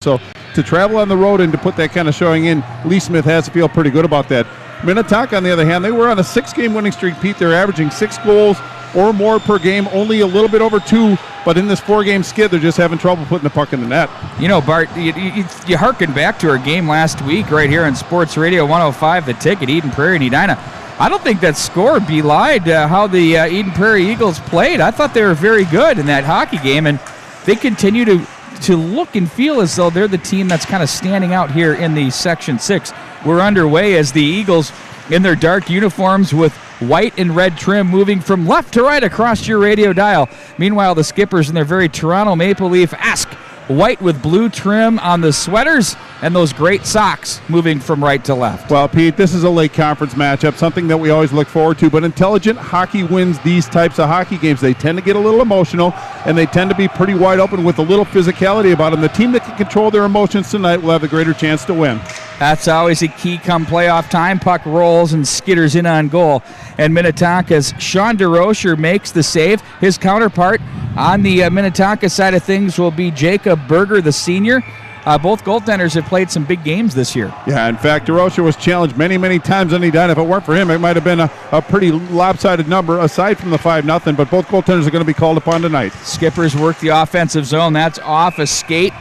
So to travel on the road and to put that kind of showing in, Lee Smith has to feel pretty good about that. Minnetonka, on the other hand, they were on a 6-game winning streak, Pete. They're averaging 6 goals or more per game, only a little bit over 2, but in this 4-game skid, they're just having trouble putting the puck in the net. You know, Bart, you harken back to our game last week right here on Sports Radio 105, The Ticket, Eden Prairie and Edina. I don't think that score belied how the Eden Prairie Eagles played. I thought they were very good in that hockey game, and they continue to look and feel as though they're the team that's kind of standing out here in the Section 6. We're underway as the Eagles in their dark uniforms with white and red trim moving from left to right across your radio dial. Meanwhile, the Skippers in their very Toronto Maple Leaf-esque white with blue trim on the sweaters and those great socks moving from right to left. Well, Pete, this is a late conference matchup, something that we always look forward to, but intelligent hockey wins these types of hockey games. They tend to get a little emotional, and they tend to be pretty wide open with a little physicality about them. The team that can control their emotions tonight will have the greater chance to win. That's always a key come playoff time. Puck rolls and skitters in on goal. And Minnetonka's Sean DeRocher makes the save. His counterpart on the Minnetonka side of things will be Jacob Berger, the senior. Both goaltenders have played some big games this year. Yeah, in fact, DeRocher was challenged many, many times on Edina. If it weren't for him, it might have been a pretty lopsided number aside from the 5-0, but both goaltenders are going to be called upon tonight. Skippers work the offensive zone. That's off a skate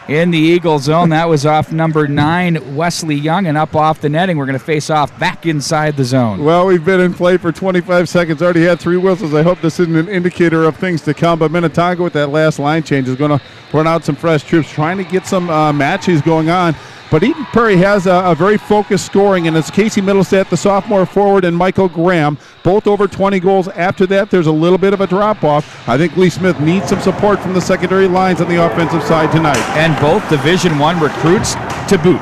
in the Eagle zone. That was off number 9, Wesley Young, and up off the netting. We're going to face off back inside the zone. Well, we've been in play for 25 seconds, already had 3 whistles. I hope this isn't an indicator of things to come, but Minnetonka with that last line change is going to run out some fresh troops, trying to get some matches going on. But Eden Prairie has a very focused scoring, and it's Casey Middlestat, the sophomore forward, and Michael Graham, both over 20 goals. After that, there's a little bit of a drop-off. I think Lee Smith needs some support from the secondary lines on the offensive side tonight. And both Division I recruits to boot.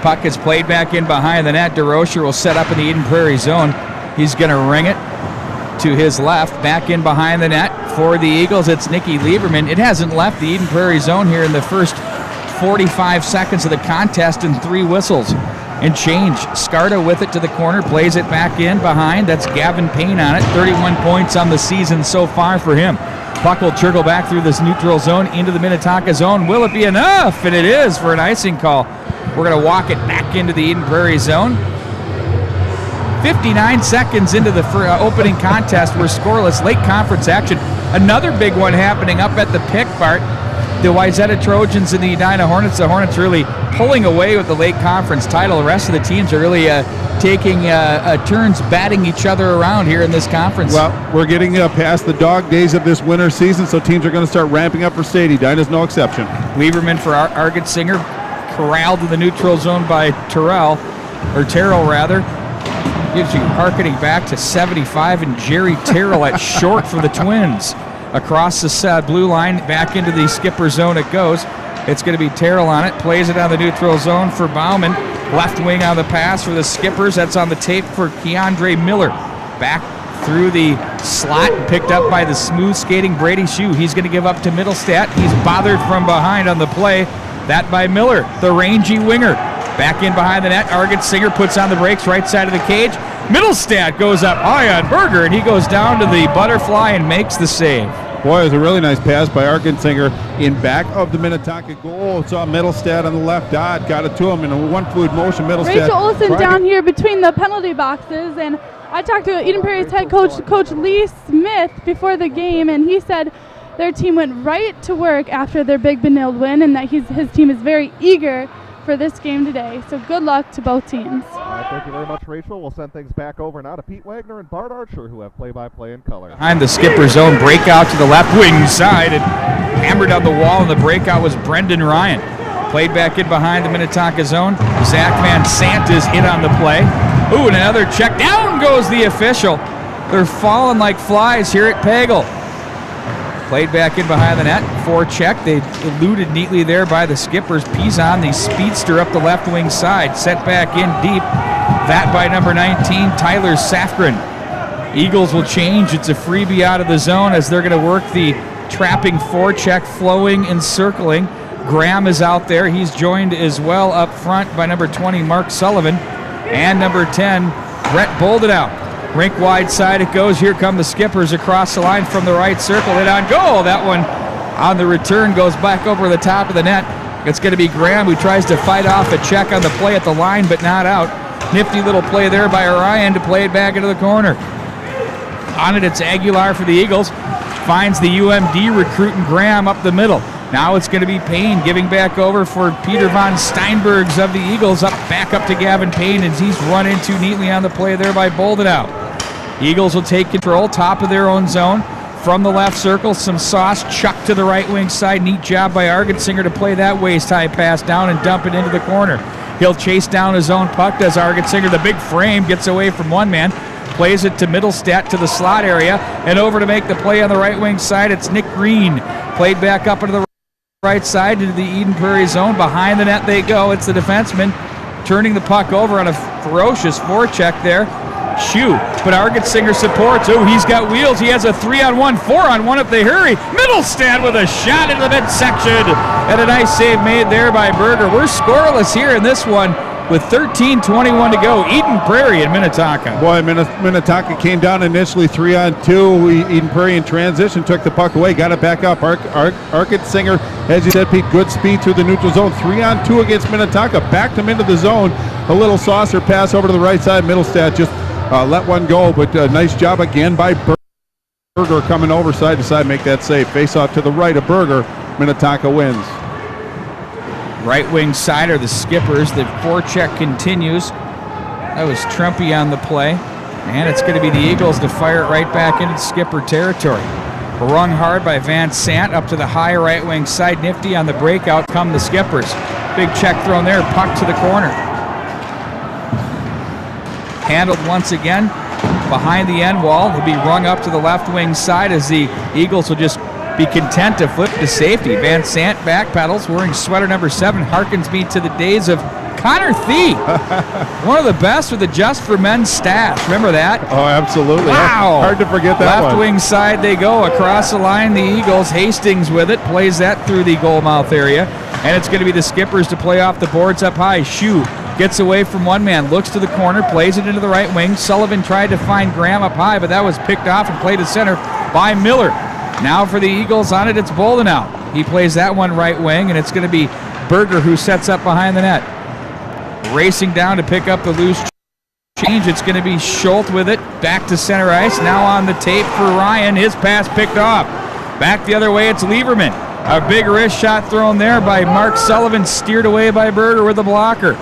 Puck is played back in behind the net. DeRocher will set up in the Eden Prairie zone. He's going to ring it to his left, back in behind the net for the Eagles. It's Nicky Lieberman. It hasn't left the Eden Prairie zone here in the first 45 seconds of the contest and 3 whistles and change. Scarta with it to the corner, plays it back in behind. That's Gavin Payne on it. 31 points on the season so far for him. Puck will trickle back through this neutral zone into the Minnetonka zone. Will it be enough? And it is for an icing call. We're going to walk it back into the Eden Prairie zone. 59 seconds into the opening contest. We're scoreless. Late conference action. Another big one happening up at the pick, Bart. The Wayzata Trojans and the Edina Hornets. The Hornets really pulling away with the late conference title. The rest of the teams are really taking turns batting each other around here in this conference. Well, we're getting past the dog days of this winter season, so teams are going to start ramping up for state. Edina's no exception. Lieberman for Arget-Singer, corralled in the neutral zone by Terrell rather. Gives you harkening back to 75 and Jerry Terrell at short for the Twins. Across the blue line, back into the skipper zone it goes. It's going to be Terrell on it. Plays it on the neutral zone for Bauman. Left wing on the pass for the Skippers. That's on the tape for Keandre Miller. Back through the slot, picked up by the smooth skating Brady Shue. He's going to give up to Middlestat. He's bothered from behind on the play. That by Miller, the rangy winger. Back in behind the net. Arget-Singer puts on the brakes, right side of the cage. Middlestat goes up high on Berger, and he goes down to the butterfly and makes the save. Boy, it was a really nice pass by Arget-Singer in back of the Minnetonka goal. Saw Middlestat on the left dot, got it to him in a one fluid motion. Middlestat. Rachel Olsen down here between the penalty boxes, and I talked to Eden Prairie's head coach, Coach Lee Smith, before the game, and he said their team went right to work after their big Benilde win, and that his team is very eager for this game today. So good luck to both teams. All right, thank you very much, Rachel. We'll send things back over now to Pete Wagner and Bart Archer, who have play-by-play in color. Behind the skipper zone, breakout to the left wing side, and hammered on the wall, and the breakout was Brendan Ryan. Played back in behind the Minnetonka zone. Zach Van Sant is in on the play. Ooh, and another check. Down goes the official. They're falling like flies here at Pagel. Played back in behind the net, forecheck. They eluded neatly there by the Skippers. Pizon, the speedster up the left wing side, set back in deep. That by number 19, Tyler Safgren. Eagles will change. It's a freebie out of the zone as they're going to work the trapping forecheck, flowing and circling. Graham is out there. He's joined as well up front by number 20, Mark Sullivan, and number 10, Brett Boldenau. Rink wide side it goes. Here come the Skippers across the line from the right circle. And on goal. That one on the return goes back over the top of the net. It's going to be Graham who tries to fight off a check on the play at the line, but not out. Nifty little play there by Ryan to play it back into the corner. On it, it's Aguilar for the Eagles. Finds the UMD recruit and Graham up the middle. Now it's going to be Payne giving back over for Peter von Steinbergs of the Eagles. Back up to Gavin Payne as he's run into neatly on the play there by Boldenau. Eagles will take control, top of their own zone. From the left circle, some sauce chucked to the right wing side. Neat job by Argensinger to play that waist-high pass down and dump it into the corner. He'll chase down his own puck, does Argensinger. The big frame gets away from one man. Plays it to Middlestat to the slot area. And over to make the play on the right wing side, it's Nick Green. Played back up into the right side into the Eden Prairie zone. Behind the net they go. It's the defenseman turning the puck over on a ferocious forecheck there. Shoe, but Argensinger supports. Oh, he's got wheels. He has a 3-on-1, 4-on-1 if they hurry. Middlestat with a shot into the midsection. And a nice save made there by Berger. We're scoreless here in this one with 13:21 to go. Eden Prairie and Minnetonka. Boy, Minnetonka came down initially 3-on-2. Eden Prairie in transition took the puck away, got it back up. Argensinger, as you said, Pete, good speed through the neutral zone. 3-on-2 against Minnetonka. Backed him into the zone. A little saucer pass over to the right side. Middlestat just let one go, but nice job again by Berger coming over side to side, make that save. Face off to the right of Berger. Minnetonka wins. Right wing side are the Skippers. The forecheck continues. That was Trumpy on the play. And it's going to be the Eagles to fire it right back into Skipper territory. Rung hard by Van Sant up to the high right wing side. Nifty on the breakout come the Skippers. Big check thrown there, puck to the corner. Handled once again behind the end wall. He'll be rung up to the left wing side as the Eagles will just be content to flip to safety. Van Sant back pedals, wearing sweater number 7. Harkens me to the days of Connor Thie. One of the best with the Just for Men stash. Remember that? Oh, absolutely. Wow. Hard to forget that left one. Wing side they go. Across the line, the Eagles. Hastings with it. Plays that through the goal mouth area. And it's going to be the Skippers to play off the boards up high. Shoe gets away from one man, looks to the corner, plays it into the right wing. Sullivan tried to find Graham up high, but that was picked off and played to center by Miller. Now for the Eagles on it, it's Boldenau. He plays that one right wing, and it's going to be Berger who sets up behind the net. Racing down to pick up the loose change. It's going to be Schultz with it. Back to center ice. Now on the tape for Ryan. His pass picked off. Back the other way, it's Lieberman. A big wrist shot thrown there by Mark Sullivan, steered away by Berger with the blocker.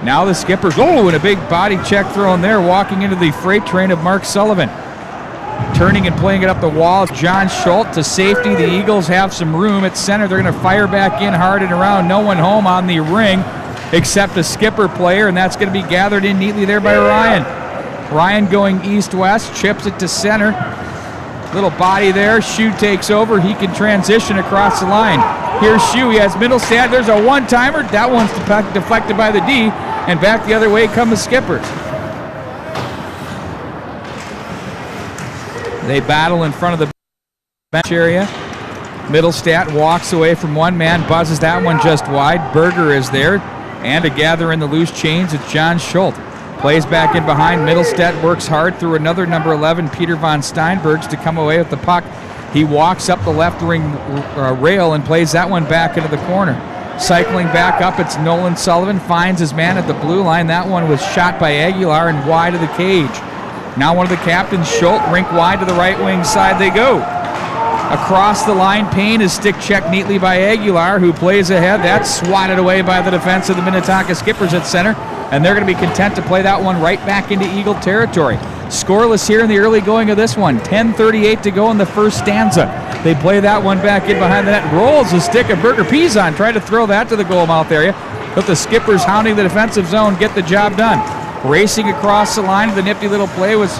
Now the Skippers, oh, and a big body check thrown there, walking into the freight train of Mark Sullivan. Turning and playing it up the wall, John Schultz to safety. The Eagles have some room at center. They're going to fire back in hard and around. No one home on the ring except a Skipper player, and that's going to be gathered in neatly there by Ryan. Ryan going east-west, chips it to center. Little body there. Shoe takes over. He can transition across the line. Here's Shoe. He has Middlestat. There's a one-timer. That one's deflected by the D, and back the other way come the Skippers. They battle in front of the bench area. Middlestat walks away from one man, buzzes that one just wide. Berger is there, and to gather in the loose chains, it's John Schultz. Plays back in behind. Middlestat works hard through another number 11, Peter von Steinbergs, to come away with the puck. He walks up the left wing rail and plays that one back into the corner. Cycling back up, it's Nolan Sullivan, finds his man at the blue line. That one was shot by Aguilar and wide of the cage. Now one of the captains, Schultz, rink wide to the right wing side they go. Across the line, Payne is stick checked neatly by Aguilar, who plays ahead. That's swatted away by the defense of the Minnetonka Skippers at center, and they're going to be content to play that one right back into Eagle territory. Scoreless here in the early going of this one. 10:38 to go in the first stanza. They play that one back in behind the net. Rolls the stick of Berger. Pizon tried to throw that to the goal mouth area, but the Skippers hounding the defensive zone get the job done. Racing across the line, the nifty little play was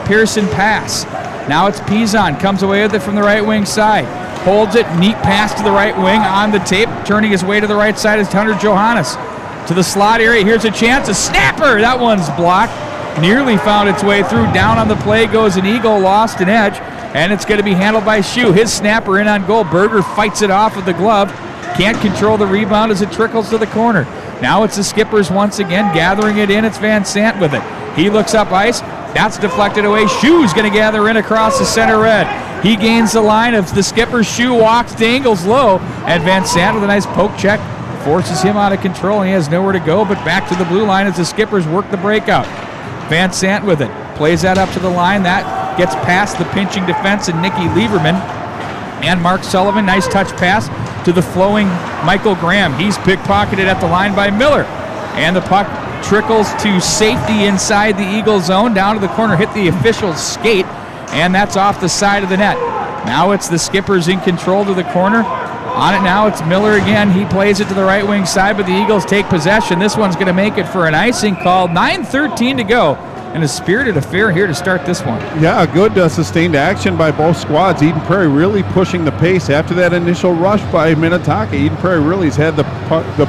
Pearson pass. Now it's Pizon, comes away with it from the right wing side. Holds it, neat pass to the right wing on the tape. Turning his way to the right side is Hunter Johannes. To the slot area, here's a chance, a snapper! That one's blocked. Nearly found its way through. Down on the play goes an Eagle, lost an edge, and it's going to be handled by Shoe. His snapper in on goal. Berger fights it off with the glove. Can't control the rebound as it trickles to the corner. Now it's the Skippers once again, gathering it in. It's Van Sant with it. He looks up ice. That's deflected away. Shoe's going to gather in across the center red. He gains the line of the skipper's shoe, walks, dangles low, and Van Sant with a nice poke check forces him out of control, and he has nowhere to go but back to the blue line as the skippers work the breakout. Van Sant with it, plays that up to the line. That gets past the pinching defense and Nicky Lieberman. And Mark Sullivan, nice touch pass to the flowing Michael Graham. He's pickpocketed at the line by Miller. And the puck trickles to safety inside the Eagle zone, down to the corner, hit the official's skate, and that's off the side of the net. Now it's the skippers in control to the corner. On it now, it's Miller again. He plays it to the right wing side, but the Eagles take possession. This one's going to make it for an icing call. 9:13 to go, and a spirited affair here to start this one. Yeah, good sustained action by both squads. Eden Prairie really pushing the pace after that initial rush by Minnetonka. Eden Prairie really has had the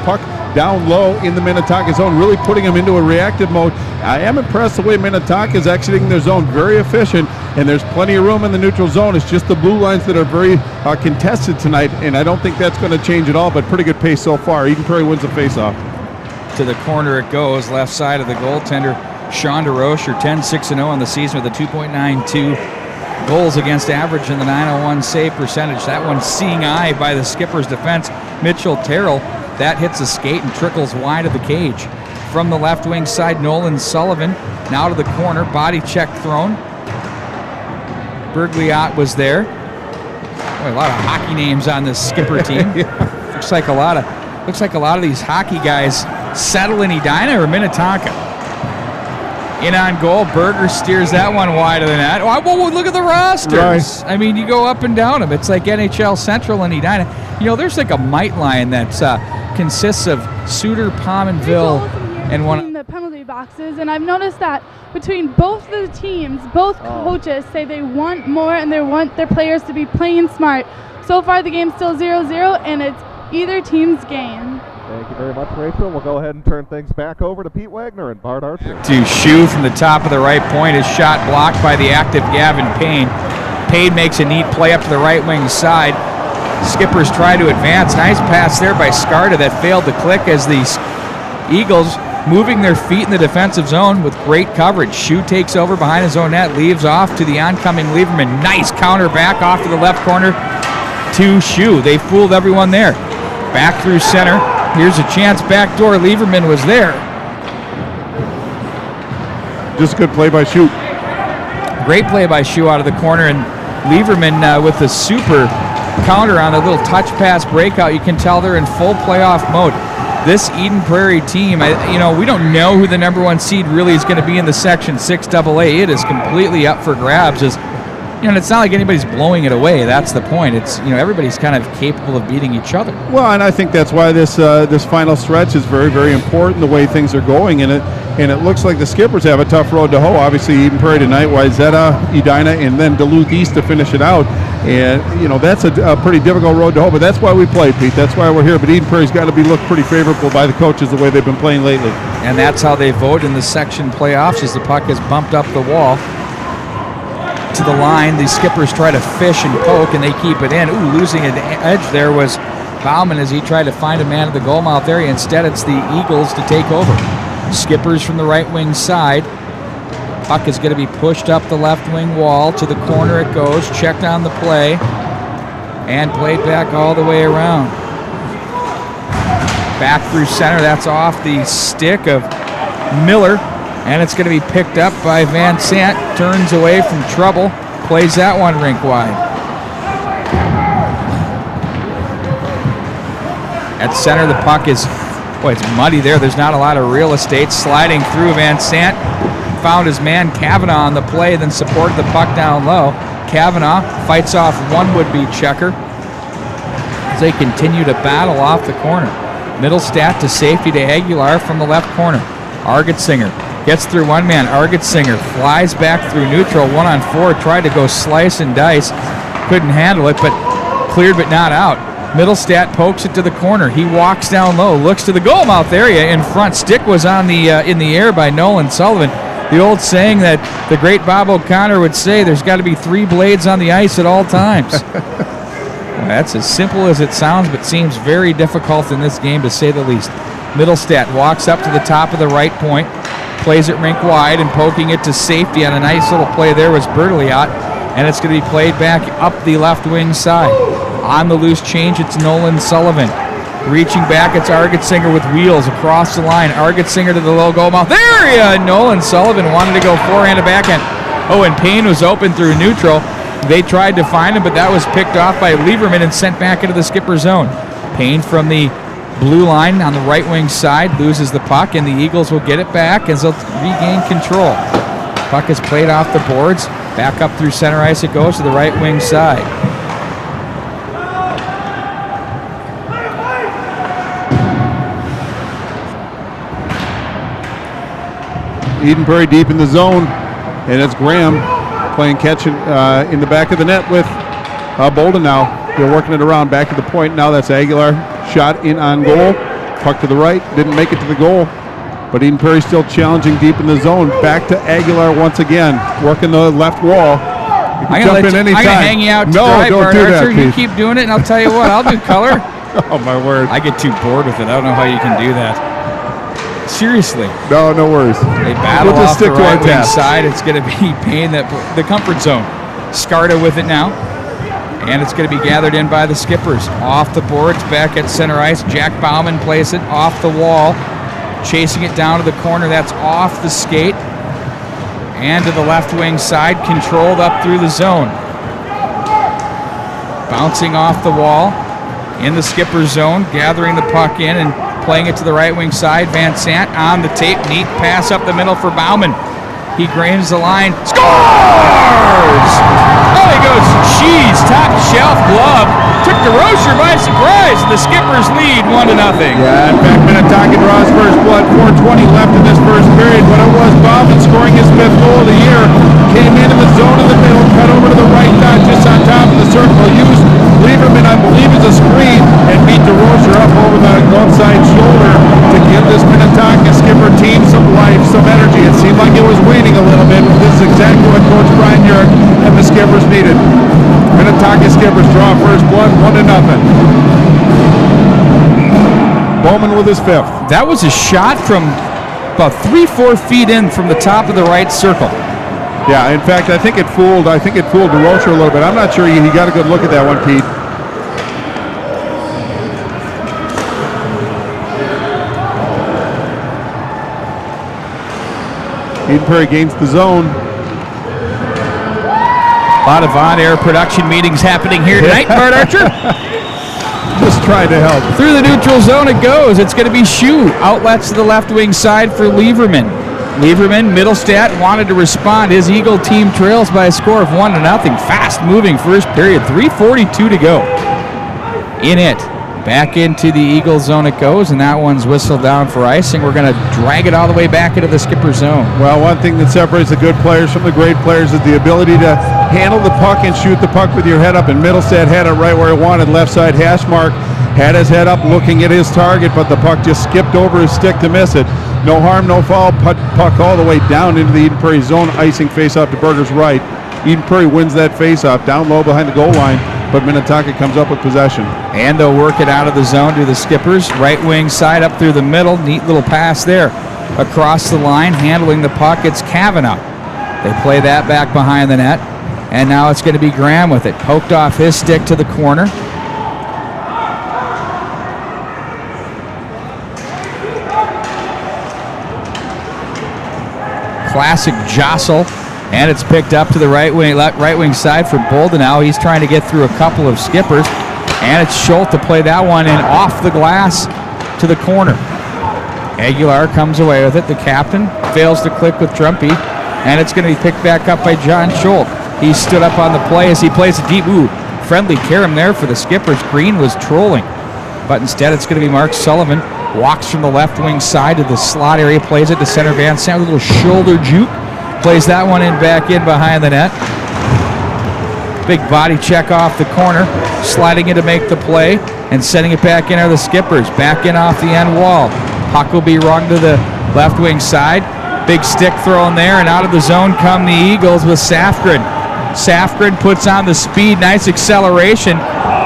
puck down low in the Minnetonka zone, really putting them into a reactive mode. I am impressed the way Minnetonka is exiting their zone, very efficient, and there's plenty of room in the neutral zone. It's just the blue lines that are very contested tonight, and I don't think that's going to change at all, but pretty good pace so far. Eden Prairie wins the faceoff. To the corner it goes, left side of the goaltender, Sean DeRocher, 10-6-0 on the season with a 2.92 goals against average in the .901 save percentage. That one seeing eye by the skipper's defense, Mitchell Terrell. That hits the skate and trickles wide of the cage. From the left wing side, Nolan Sullivan. Now to the corner, body check thrown. Bergliot was there. Boy, a lot of hockey names on this skipper team. Looks like a lot of these hockey guys settle in Edina or Minnetonka. In on goal, Berger steers that one wide of the net. Whoa, look at the rosters. Right. I mean, you go up and down them. It's like NHL Central and Edina. You know, there's like a mite line that consists of Suter, Pominville, and one in the penalty boxes, and I've noticed that between both the teams, both coaches say they want more and they want their players to be playing smart. So far the game's still 0-0 and it's either team's game. Thank you very much, Rachel. We'll go ahead and turn things back over to Pete Wagner and Bart Archer. To Shue from the top of the right point. His shot blocked by the active Gavin Payne. Payne makes a neat play up to the right wing side. Skippers try to advance. Nice pass there by Skarda that failed to click as the Eagles moving their feet in the defensive zone with great coverage. Shue takes over behind his own net, leaves off to the oncoming Lieberman. Nice counter back off to the left corner to Shue. They fooled everyone there. Back through center. Here's a chance back door. Lieberman was there. Just a good play by Shue. Great play by Shue out of the corner, and Lieberman with the super counter on a little touch pass breakout. You can tell they're in full playoff mode. This Eden Prairie team, we don't know who the number one seed really is going to be in the Section 6 AA. It is completely up for grabs. And it's not like anybody's blowing it away. That's the point. It's everybody's kind of capable of beating each other. Well, and I think that's why this final stretch is very, very important. The way things are going, and it looks like the Skippers have a tough road to hoe. Obviously, Eden Prairie tonight, Wayzata, Edina, and then Duluth East to finish it out. And that's a pretty difficult road to hoe. But that's why we play, Pete. That's why we're here. But Eden Prairie's got to be looked pretty favorable by the coaches the way they've been playing lately. And that's how they vote in the section playoffs, as the puck is bumped up the wall to the line. The Skippers try to fish and poke, and they keep it in. Losing an edge there was Bauman as he tried to find a man at the goal mouth area. Instead, it's the Eagles to take over. Skippers from the right wing side. Puck is going to be pushed up the left wing wall. To the corner it goes. Checked on the play. And played back all the way around. Back through center. That's off the stick of Miller. And it's going to be picked up by Van Sant. Turns away from trouble. Plays that one rink wide. At center, the puck is, it's muddy there. There's not a lot of real estate. Sliding through Van Sant. Found his man Kavanaugh on the play, then supported the puck down low. Kavanaugh fights off one would-be checker as they continue to battle off the corner. Middlestat to safety to Aguilar from the left corner. Argetsinger gets through one man. Argetsinger flies back through neutral. 1-on-4. Tried to go slice and dice. Couldn't handle it, but cleared but not out. Middlestat pokes it to the corner. He walks down low, looks to the goal mouth area in front. Stick was on the in the air by Nolan Sullivan. The old saying that the great Bob O'Connor would say, there's got to be 3 blades on the ice at all times. Well, that's as simple as it sounds, but seems very difficult in this game, to say the least. Middlestat walks up to the top of the right point, plays it rink wide, and poking it to safety on a nice little play there was Bertoliot. and it's going to be played back up the left wing side. On the loose change, it's Nolan Sullivan. Reaching back, it's Argetsinger with wheels across the line. Argetsinger to the low goal mouth. There you go. Nolan Sullivan wanted to go forehand to backhand. Oh, and Payne was open through neutral. They tried to find him, but that was picked off by Lieberman and sent back into the skipper zone. Payne from the blue line on the right wing side loses the puck, and the Eagles will get it back as they'll regain control. Puck is played off the boards. Back up through center ice it goes to the right wing side. Eden Prairie deep in the zone, and it's Graham playing catch in the back of the net with Bolden now. They're working it around back to the point. Now that's Aguilar. Shot in on goal. Puck to the right. Didn't make it to the goal. But Eden Prairie still challenging deep in the zone. Back to Aguilar once again. Working the left wall. I'm going to hang you out to dry, don't do that, You keep doing it, and I'll tell you what, I'll do color. Oh, my word. I get too bored with it. I don't know how you can do that. Seriously. No worries. They battle off the right wing side. It's going to be Payne, the comfort zone. Scarta with it now. And it's going to be gathered in by the Skippers. Off the boards, back at center ice. Jack Bauman plays it off the wall. Chasing it down to the corner. That's off the skate. And to the left wing side, controlled up through the zone. Bouncing off the wall in the skipper zone, gathering the puck in and playing it to the right wing side. Van Sant on the tape, neat pass up the middle for Bauman. He grinds the line, scores! Oh, he goes, geez, top shelf glove. Took the Rocher by surprise, and the Skippers lead 1-0. Yeah, in fact, Minnetonka draws first blood. 4:20 left in this first period, but it was Bauman scoring his 5th goal of the year. Came in the zone in the middle, cut over to the right dot, just on top of the circle. Used Lieberman, I believe, as a screen, and beat the Rocher up over the outside shoulder to give this Minnetonka Skipper team some life, some energy. It seemed like it was waning a little bit, but this is exactly what Coach Brian Yerrick and the Skippers needed. Minnetonka Skippers draw first blood, 1-0. Bowman with his 5th. That was a shot from about 3-4 feet in from the top of the right circle. Yeah, in fact, I think it fooled DeRocher a little bit. I'm not sure he got a good look at that one, Pete. Eden Prairie gains the zone. A lot of on-air production meetings happening here tonight, Bart Archer. Just trying to help. Through the neutral zone it goes. It's going to be Shue. Outlets to the left wing side for Lieberman. Lieberman, Middlestat wanted to respond. His Eagle team trails by a score of 1-0. Fast-moving first period. 3:42 to go. In it. Back into the Eagle zone it goes, and that one's whistled down for icing. We're going to drag it all the way back into the skipper zone. Well, one thing that separates the good players from the great players is the ability to handle the puck and shoot the puck with your head up. And Middlestat had it right where he wanted. Left side hash mark. Had his head up looking at his target, but the puck just skipped over his stick to miss it. No harm, no foul. Puck all the way down into the Eden Prairie zone. Icing face-off to Berger's right. Eden Prairie wins that face-off down low behind the goal line, but Minnetonka comes up with possession. And they'll work it out of the zone to the Skippers. Right wing side up through the middle. Neat little pass there. Across the line, handling the puck, it's Kavanaugh. They play that back behind the net. And now it's going to be Graham with it. Poked off his stick to the corner. Classic jostle, and it's picked up to the right wing side for Boldenau. He's trying to get through a couple of Skippers, and it's Schultz to play that one in off the glass to the corner. Aguilar comes away with it. The captain fails to click with Trumpy, and it's going to be picked back up by John Schultz. He stood up on the play as he plays a deep, friendly carom there for the Skippers. Green was trolling, but instead it's going to be Mark Sullivan. Walks from the left wing side to the slot area, plays it to center Van Sant, a little shoulder juke. Plays that one in back in behind the net. Big body check off the corner, sliding in to make the play, and sending it back in are the Skippers. Back in off the end wall. Puck will be rung to the left wing side. Big stick thrown there, and out of the zone come the Eagles with Safgren. Safgren puts on the speed, nice acceleration.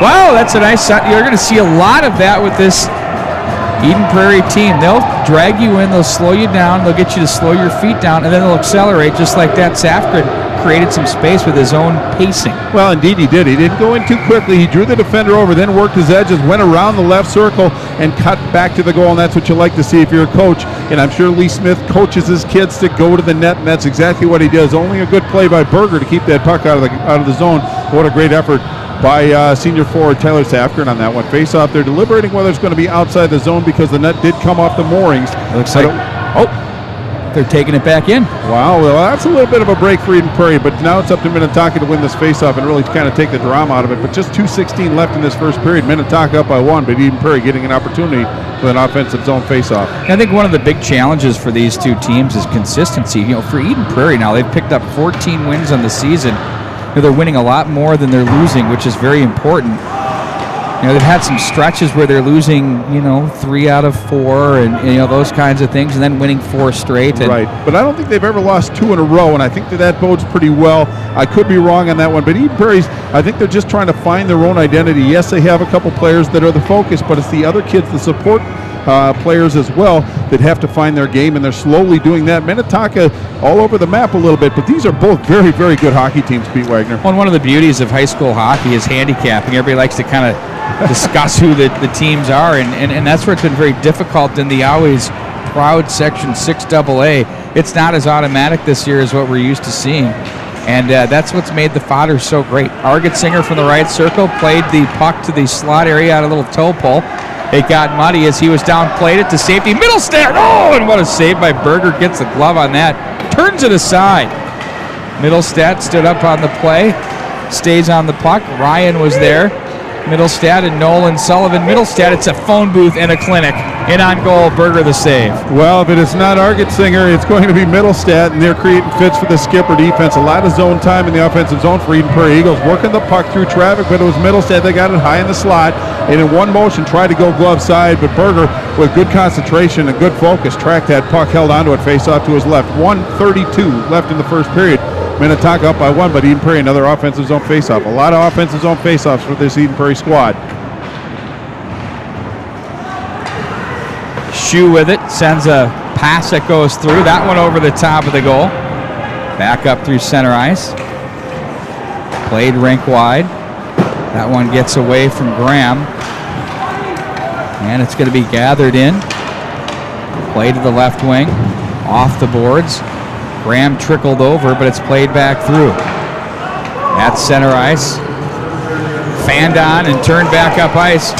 Wow, that's a nice shot. You're going to see a lot of that with this Eden Prairie team. They'll drag you in, they'll slow you down, they'll get you to slow your feet down, and then they'll accelerate just like that. Safgren created some space with his own pacing. Well, indeed he did. He didn't go in too quickly. He drew the defender over, then worked his edges, went around the left circle, and cut back to the goal, and that's what you like to see if you're a coach. And I'm sure Lee Smith coaches his kids to go to the net, and that's exactly what he does. Only a good play by Berger to keep that puck out of the zone. What a great effort by senior forward Tyler Safgren on that one. Face off, they're deliberating whether it's going to be outside the zone because the net did come off the moorings. Looks like, they're taking it back in. Wow, well, that's a little bit of a break for Eden Prairie, but now it's up to Minnetonka to win this face-off and really kind of take the drama out of it. But just 2:16 left in this first period. Minnetonka up by 1, but Eden Prairie getting an opportunity with an offensive zone face-off. I think one of the big challenges for these two teams is consistency. You know, for Eden Prairie now, they've picked up 14 wins on the season. You know, they're winning a lot more than they're losing, which is very important. You know, they've had some stretches where they're losing, 3 out of 4 and those kinds of things, and then winning 4 straight. Right, but I don't think they've ever lost 2 in a row, and I think that bodes pretty well. I could be wrong on that one, but Eden Prairie's, I think they're just trying to find their own identity. Yes, they have a couple players that are the focus, but it's the other kids, the support players as well, that have to find their game, and they're slowly doing that. Minnetonka all over the map a little bit, but these are both very, very good hockey teams, Pete Wagner. Well, one of the beauties of high school hockey is handicapping. Everybody likes to kind of discuss who the teams are, and that's where it's been very difficult in the always proud Section 6AA. It's not as automatic this year as what we're used to seeing, and that's what's made the fodder so great. Argetsinger from the right circle played the puck to the slot area on a little toe pull. It got muddy as he was down, played it to safety. Middlestat, and what a save by Berger. Gets the glove on that, turns it aside. Middlestat stood up on the play, stays on the puck. Ryan was there. Middlestat and Nolan Sullivan. Middlestat, it's a phone booth and a clinic. In on goal, Berger the save. Well, if it is not Argetsinger, it's going to be Middlestat, and they're creating fits for the skipper defense. A lot of zone time in the offensive zone for Eden Prairie Eagles. Working the puck through traffic, but it was Middlestat. They got it high in the slot, and in one motion tried to go glove side, but Berger, with good concentration and good focus, tracked that puck, held onto it, face off to his left. 1:32 left in the first period. Minnetonka up by 1, but Eden Prairie another offensive zone faceoff. A lot of offensive zone faceoffs for this Eden Prairie squad. Shu with it, sends a pass that goes through. That one over the top of the goal. Back up through center ice. Played rink wide. That one gets away from Graham. And it's going to be gathered in. Play to the left wing. Off the boards. Graham trickled over, but it's played back through. At center ice. Fanned on and turned back up ice.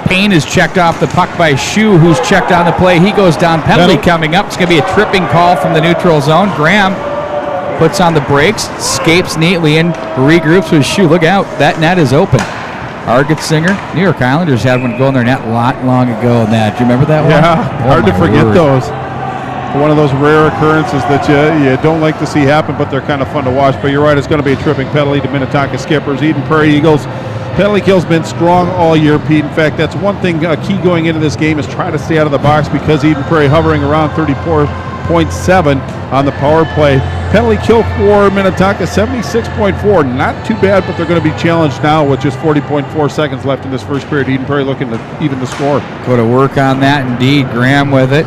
Payne is checked off the puck by Shu, who's checked on the play. He goes down. Penalty coming up. It's going to be a tripping call from the neutral zone. Graham puts on the brakes, escapes neatly, and regroups with Shu. Look out. That net is open. Argetsinger. New York Islanders had one go in their net long ago. Do you remember that one? Yeah, hard to forget those. One of those rare occurrences that you don't like to see happen, but they're kind of fun to watch. But you're right, it's going to be a tripping penalty to Minnetonka Skippers. Eden Prairie Eagles, penalty kill's been strong all year, Pete. In fact, that's one thing key going into this game is try to stay out of the box because Eden Prairie hovering around 34.7 on the power play. Penalty kill for Minnetonka, 76.4. Not too bad, but they're going to be challenged now with just 40.4 seconds left in this first period. Eden Prairie looking to even the score. Go to work on that indeed. Graham with it.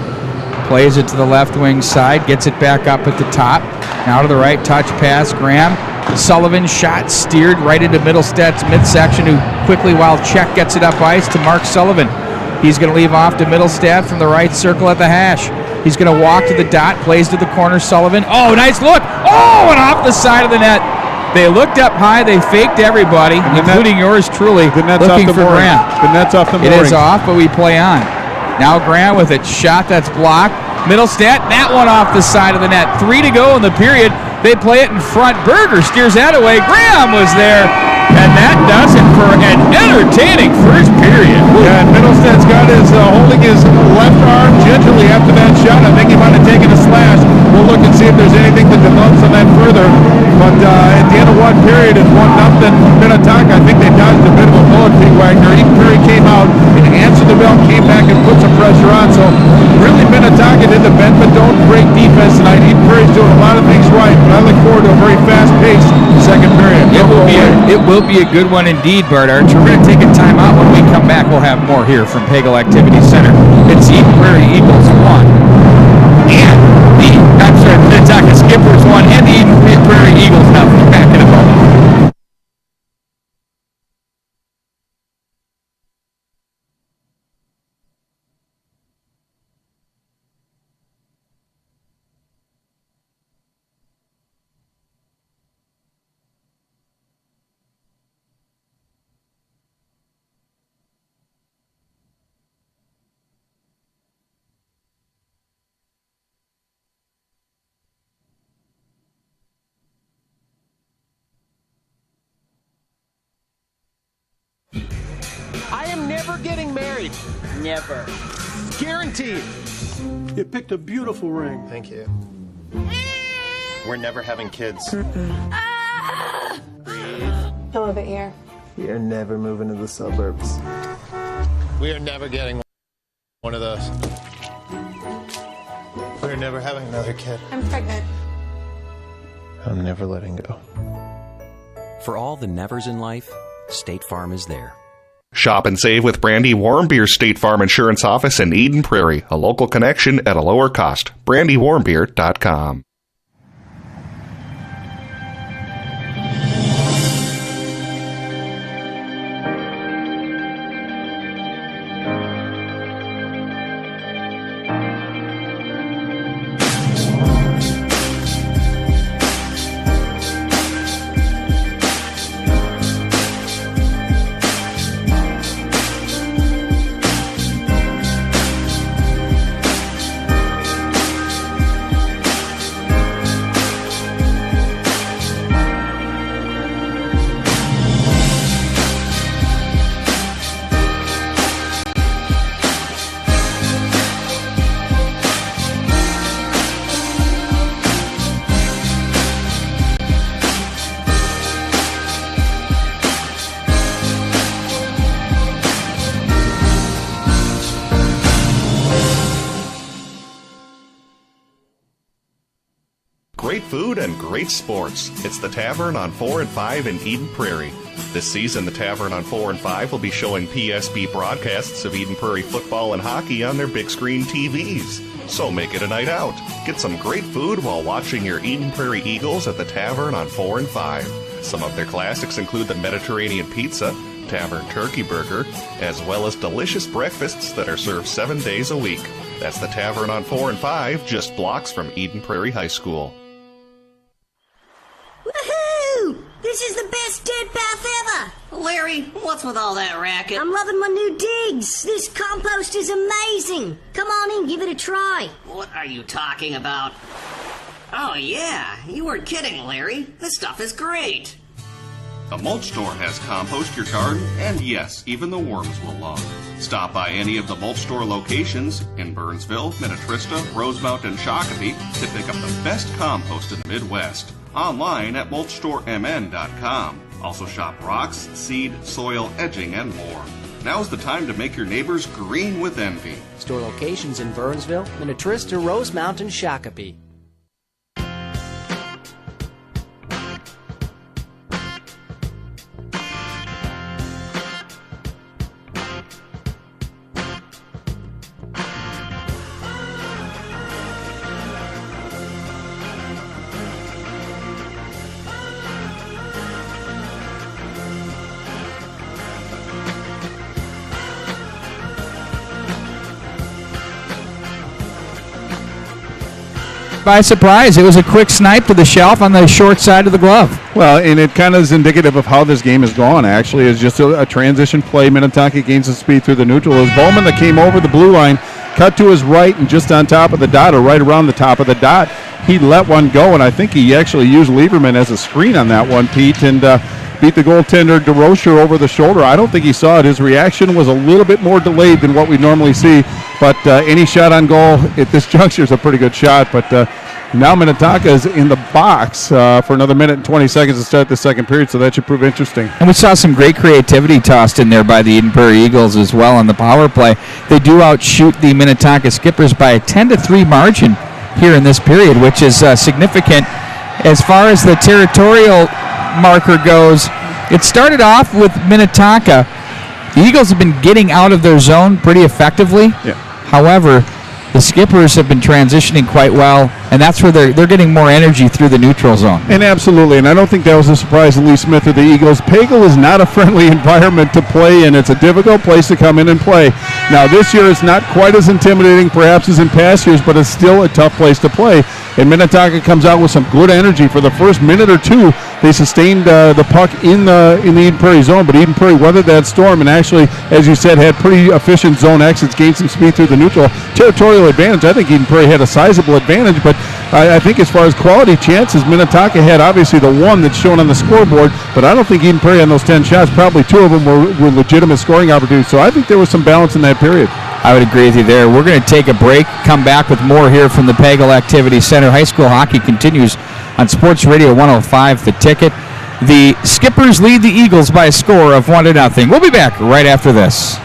Plays it to the left wing side, gets it back up at the top. Now to the right, touch pass, Graham. Sullivan shot steered right into Middlestat's midsection, who quickly, while check, gets it up ice to Mark Sullivan. He's going to leave off to Middlestat from the right circle at the hash. He's going to walk to the dot, plays to the corner, Sullivan. Oh, nice look! Oh, and off the side of the net. They looked up high, they faked everybody, including yours truly, looking for Graham. The net's off the mooring. It is off, but we play on. Now Graham with it, shot that's blocked. Middlestat, that one off the side of the net. 3 to go in the period. They play it in front. Berger steers that away. Graham was there, and that does it for an entertaining first period. Yeah, and Middlestat's got holding his left arm gingerly after that shot. I think he might have taken a slash. We'll look and see if there's anything that develops on that further. But at the end of one period, it's 1-0 Minnetonka. I think they dodged a bit of a bullet, Pete Wagner. Eden Prairie came out and answered the bell, came back and put some pressure on. So really Minnetonka did the bend but don't break defense tonight. Eden Prairie's doing a lot of things right, but I look forward to a very fast-paced second period. It will be a good one indeed, Bart Archer. We're going to take a timeout. When we come back, we'll have more here from Pagel Activity Center. It's Eden Prairie Eagles 1 and the Minnetonka Minnetonka Skippers 1 and the Eden Prairie Eagles nothing. Back in a moment. I am never getting married. Never. Guaranteed. You picked a beautiful ring. Thank you. We're never having kids. Come over here. We are never moving to the suburbs. We are never getting one of those. We're never having another kid. I'm pregnant. I'm never letting go. For all the nevers in life, State Farm is there. Shop and save with Brandy Warmbier State Farm Insurance Office in Eden Prairie. A local connection at a lower cost. BrandyWarmbier.com. Great food and great sports. It's the Tavern on 4 and 5 in Eden Prairie. This season, the Tavern on 4 and 5 will be showing PSB broadcasts of Eden Prairie football and hockey on their big screen TVs. So make it a night out. Get some great food while watching your Eden Prairie Eagles at the Tavern on 4 and 5. Some of their classics include the Mediterranean Pizza, Tavern Turkey Burger, as well as delicious breakfasts that are served 7 days a week. That's the Tavern on 4 and 5, just blocks from Eden Prairie High School. Woohoo! This is the best dirt bath ever! Larry, what's with all that racket? I'm loving my new digs. This compost is amazing. Come on in, give it a try. What are you talking about? Oh yeah, you weren't kidding, Larry. This stuff is great. The Mulch Store has compost your garden, and yes, even the worms will love. Stop by any of the Mulch Store locations in Burnsville, Minnetonka, Rosemount, and Shakopee to pick up the best compost in the Midwest. Online at mulchstoremn.com. Also shop rocks, seed, soil, edging, and more. Now's the time to make your neighbors green with envy. Store locations in Burnsville, Minnetonka, Rosemount, and Shakopee. By surprise, it was a quick snipe to the shelf on the short side of the glove. Well, and it kind of is indicative of how this game is going, actually. It's just a transition play. Minnetonka gains some speed through the neutral. It was Bowman that came over the blue line, cut to his right, and just on top of the dot, or right around the top of the dot, he let one go, and I think he actually used Lieberman as a screen on that one, Pete, and beat the goaltender DeRocher over the shoulder. I don't think he saw it. His reaction was a little bit more delayed than what we normally see, but any shot on goal at this juncture is a pretty good shot, but now Minnetonka is in the box for another minute and 20 seconds to start the second period, so that should prove interesting. And we saw some great creativity tossed in there by the Eden Prairie Eagles as well on the power play. They do outshoot the Minnetonka Skippers by a 10-3 margin here in this period, which is significant. As far as the territorial marker goes, it started off with Minnetonka. The Eagles have been getting out of their zone pretty effectively. Yeah. However, the Skippers have been transitioning quite well, and that's where they're getting more energy through the neutral zone. And absolutely, and I don't think that was a surprise to Lee Smith or the Eagles. Pagel is not a friendly environment to play in. It's a difficult place to come in and play. Now, this year it's not quite as intimidating perhaps as in past years, but it's still a tough place to play. And Minnetonka comes out with some good energy. For the first minute or two, they sustained the puck in the Eden Prairie zone, but Eden Prairie weathered that storm and actually, as you said, had pretty efficient zone exits, gained some speed through the neutral. Territorial advantage, I think Eden Prairie had a sizable advantage, but I think as far as quality chances, Minnetonka had obviously the one that's shown on the scoreboard, but I don't think Eden Prairie on those 10 shots, probably 2 of them were legitimate scoring opportunities. So I think there was some balance in that period. I would agree with you there. We're going to take a break, come back with more here from the Pagel Activity Center. High school hockey continues on Sports Radio 105, The Ticket. The Skippers lead the Eagles by a score of 1-0. We'll be back right after this.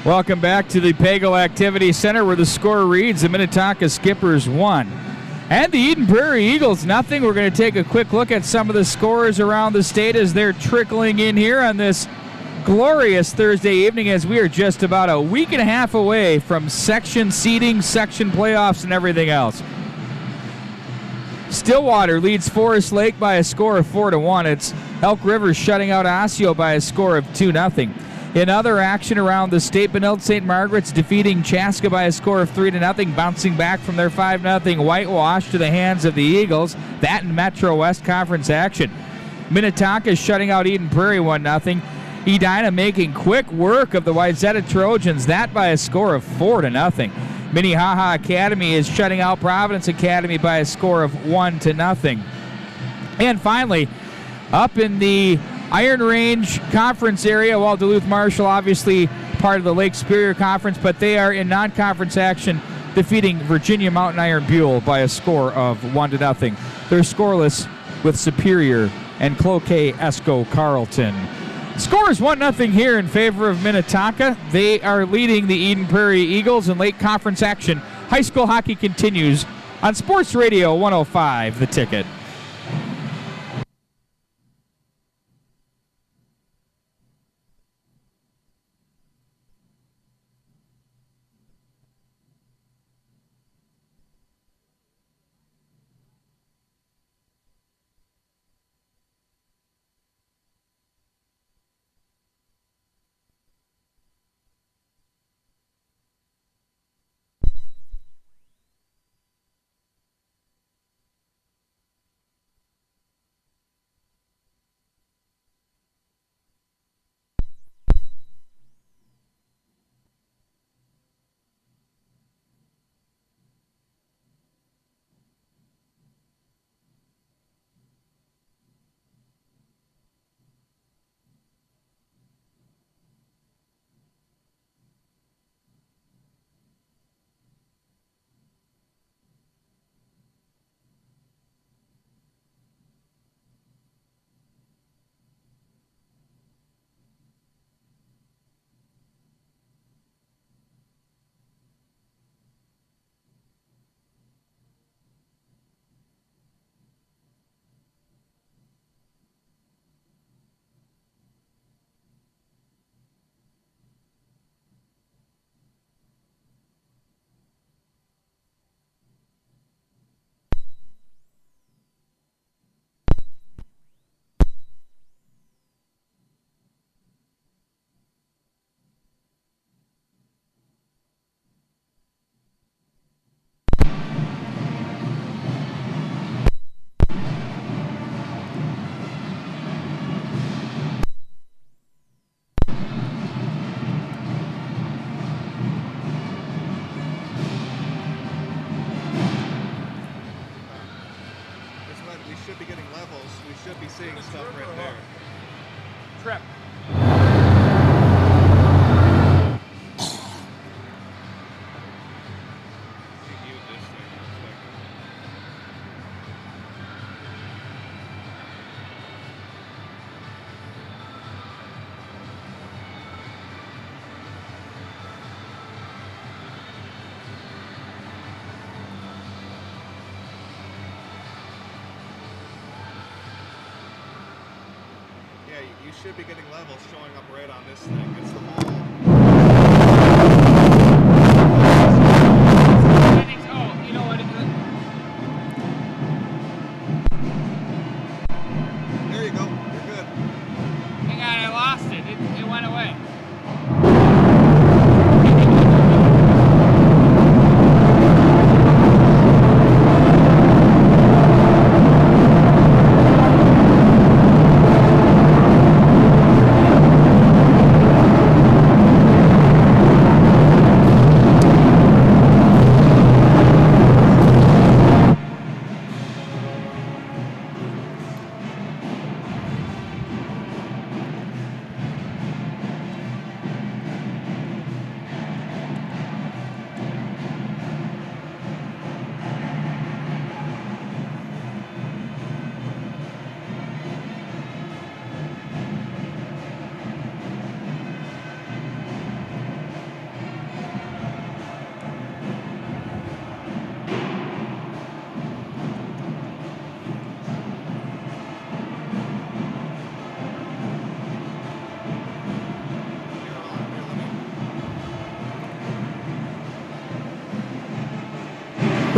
Welcome back to the Pagel Activity Center, where the score reads the Minnetonka Skippers 1 and the Eden Prairie Eagles 0. We're going to take a quick look at some of the scores around the state as they're trickling in here on this glorious Thursday evening, as we are just about a week and a half away from section seeding, section playoffs, and everything else. Stillwater leads Forest Lake by a score of 4-1. It's Elk River shutting out Osseo by a score of 2-0. In other action around the state, Benilde St. Margaret's defeating Chaska by a score of 3-0, bouncing back from their 5-0 whitewash to the hands of the Eagles. That in Metro West Conference action. Minnetonka is shutting out Eden Prairie 1-0. Edina making quick work of the Wayzata Trojans, that by a score of 4-0. Minnehaha Academy is shutting out Providence Academy by a score of 1-0. And finally, up in the Iron Range Conference area, while Duluth Marshall obviously part of the Lake Superior Conference, but they are in non-conference action, defeating Virginia Mountain Iron Buell by a score of 1-0. They're scoreless with Superior and Cloquet Esco Carleton. Score is 1-0 here in favor of Minnetonka. They are leading the Eden Prairie Eagles in late conference action. High school hockey continues on Sports Radio 105, The Ticket. Seeing stuff right there. Trip. You should be getting levels showing up right on this thing. It's the whole. Oh, you know what? There you go. You're good. Hang on, I lost it. It went away.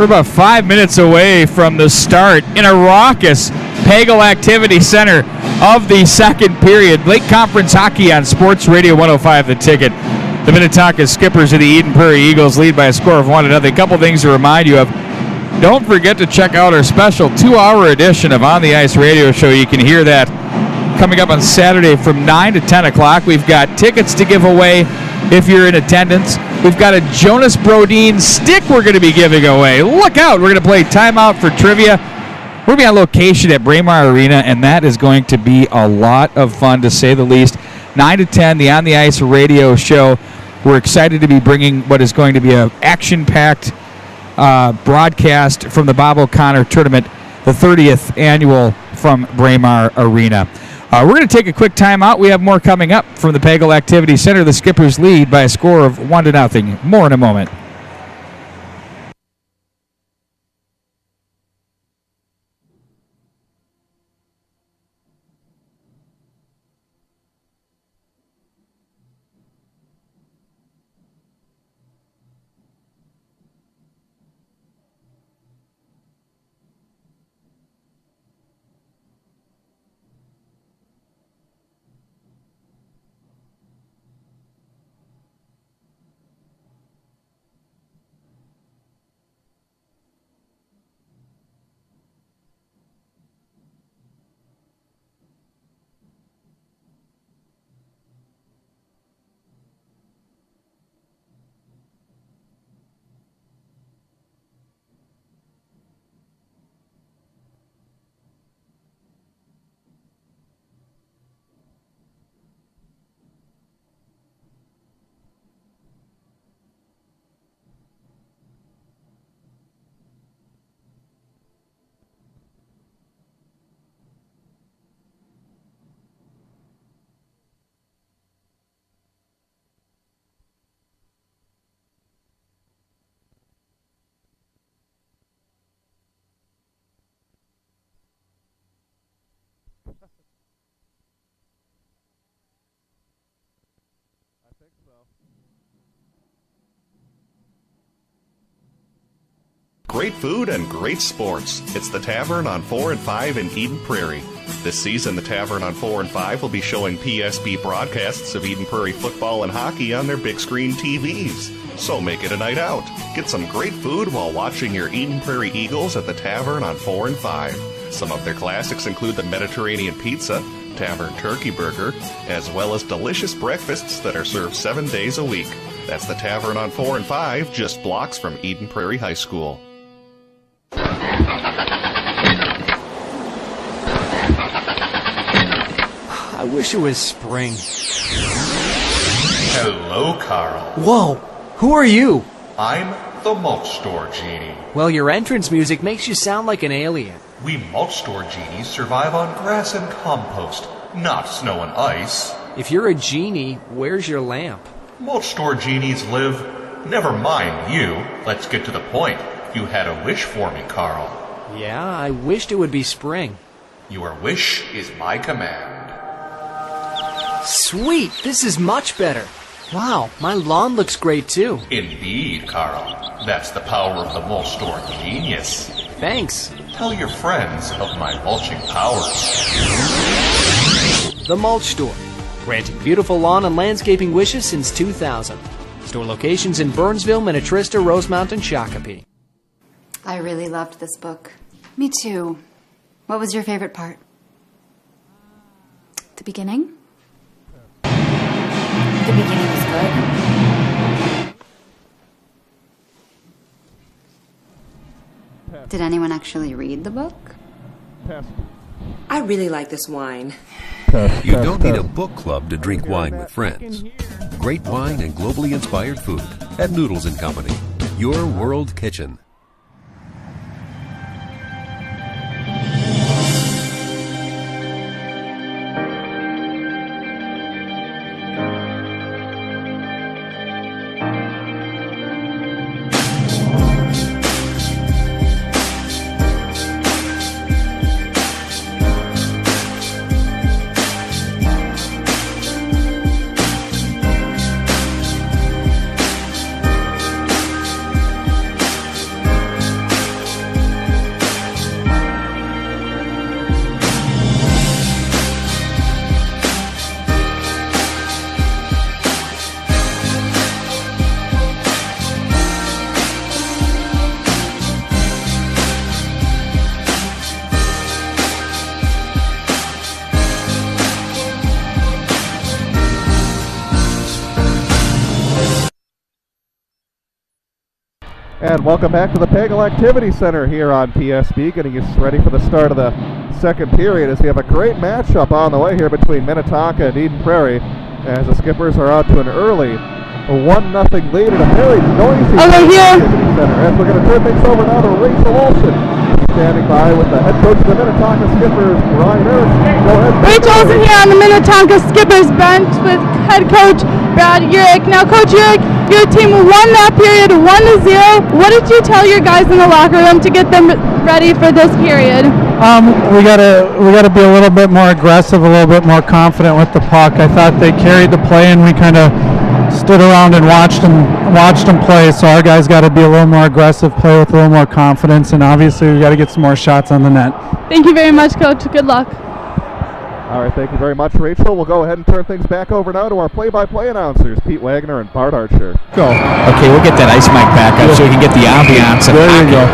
We're about 5 minutes away from the start in a raucous Pagel Activity Center of the second period. Lake Conference Hockey on Sports Radio 105 The Ticket. The Minnetonka Skippers of the Eden Prairie Eagles lead by a score of 1-0. A couple things to remind you of. Don't forget to check out our special 2-hour edition of On the Ice radio show. You can hear that coming up on Saturday from 9 to 10 o'clock. We've got tickets to give away if you're in attendance. We've got a Jonas Brodin stick we're going to be giving away. Look out. We're going to play timeout for trivia. We're going to be on location at Prairie Arena, and that is going to be a lot of fun, to say the least. 9 to 10, the On the Ice radio show. We're excited to be bringing what is going to be an action-packed broadcast from the Bob O'Connor Tournament, the 30th annual from Braemar Arena. We're going to take a quick timeout. We have more coming up from the Pagel Activity Center. The Skippers lead by a score of 1-0. More in a moment. Great food and great sports. It's the Tavern on 4 and 5 in Eden Prairie. This season, the Tavern on 4 and 5 will be showing PSB broadcasts of Eden Prairie football and hockey on their big screen TVs. So make it a night out. Get some great food while watching your Eden Prairie Eagles at the Tavern on 4 and 5. Some of their classics include the Mediterranean Pizza, Tavern Turkey Burger, as well as delicious breakfasts that are served 7 days a week. That's the Tavern on 4 and 5, just blocks from Eden Prairie High School. I wish it was spring. Hello, Carl. Whoa, who are you? I'm the Mulch Store Genie. Well, your entrance music makes you sound like an alien. We Mulch Store Genies survive on grass and compost, not snow and ice. If you're a genie, where's your lamp? Mulch Store Genies live... Never mind you. Let's get to the point. You had a wish for me, Carl. Yeah, I wished it would be spring. Your wish is my command. Sweet, this is much better. Wow, my lawn looks great too. Indeed, Carl. That's the power of the Mulch Store genius. Thanks. Tell your friends of my mulching powers. The Mulch Store, granting beautiful lawn and landscaping wishes since 2000. Store locations in Burnsville, Minnetonka, Rosemount, and Shakopee. I really loved this book. Me too. What was your favorite part? The beginning? The beginning was good. Did anyone actually read the book? I really like this wine. You don't need a book club to drink wine with friends. Great wine and globally inspired food at Noodles & Company, your world kitchen. And welcome back to the Pagel Activity Center here on PSB, getting you ready for the start of the second period as we have a great matchup on the way here between Minnetonka and Eden Prairie as the Skippers are out to an early 1-0 lead in a very noisy Activity Center. As we're going to turn things over now to Rachel Olsen, standing by with the head coach of the Minnetonka Skippers, Brian Erickson. Go ahead. Rachel Olsen here on the Minnetonka Skippers bench with head coach Brad Urich. Now, Coach Urich, your team won that period 1-0. What did you tell your guys in the locker room to get them ready for this period? We gotta be a little bit more aggressive, a little bit more confident with the puck. I thought they carried the play, and we kind of stood around and watched them play. So our guys got to be a little more aggressive, play with a little more confidence, and obviously we got to get some more shots on the net. Thank you very much, Coach. Good luck. All right, thank you very much, Rachel. We'll go ahead and turn things back over now to our play-by-play announcers, Pete Wagner and Bart Archer. Go. Okay, we'll get that ice mic back up so we can get the ambiance of There you go.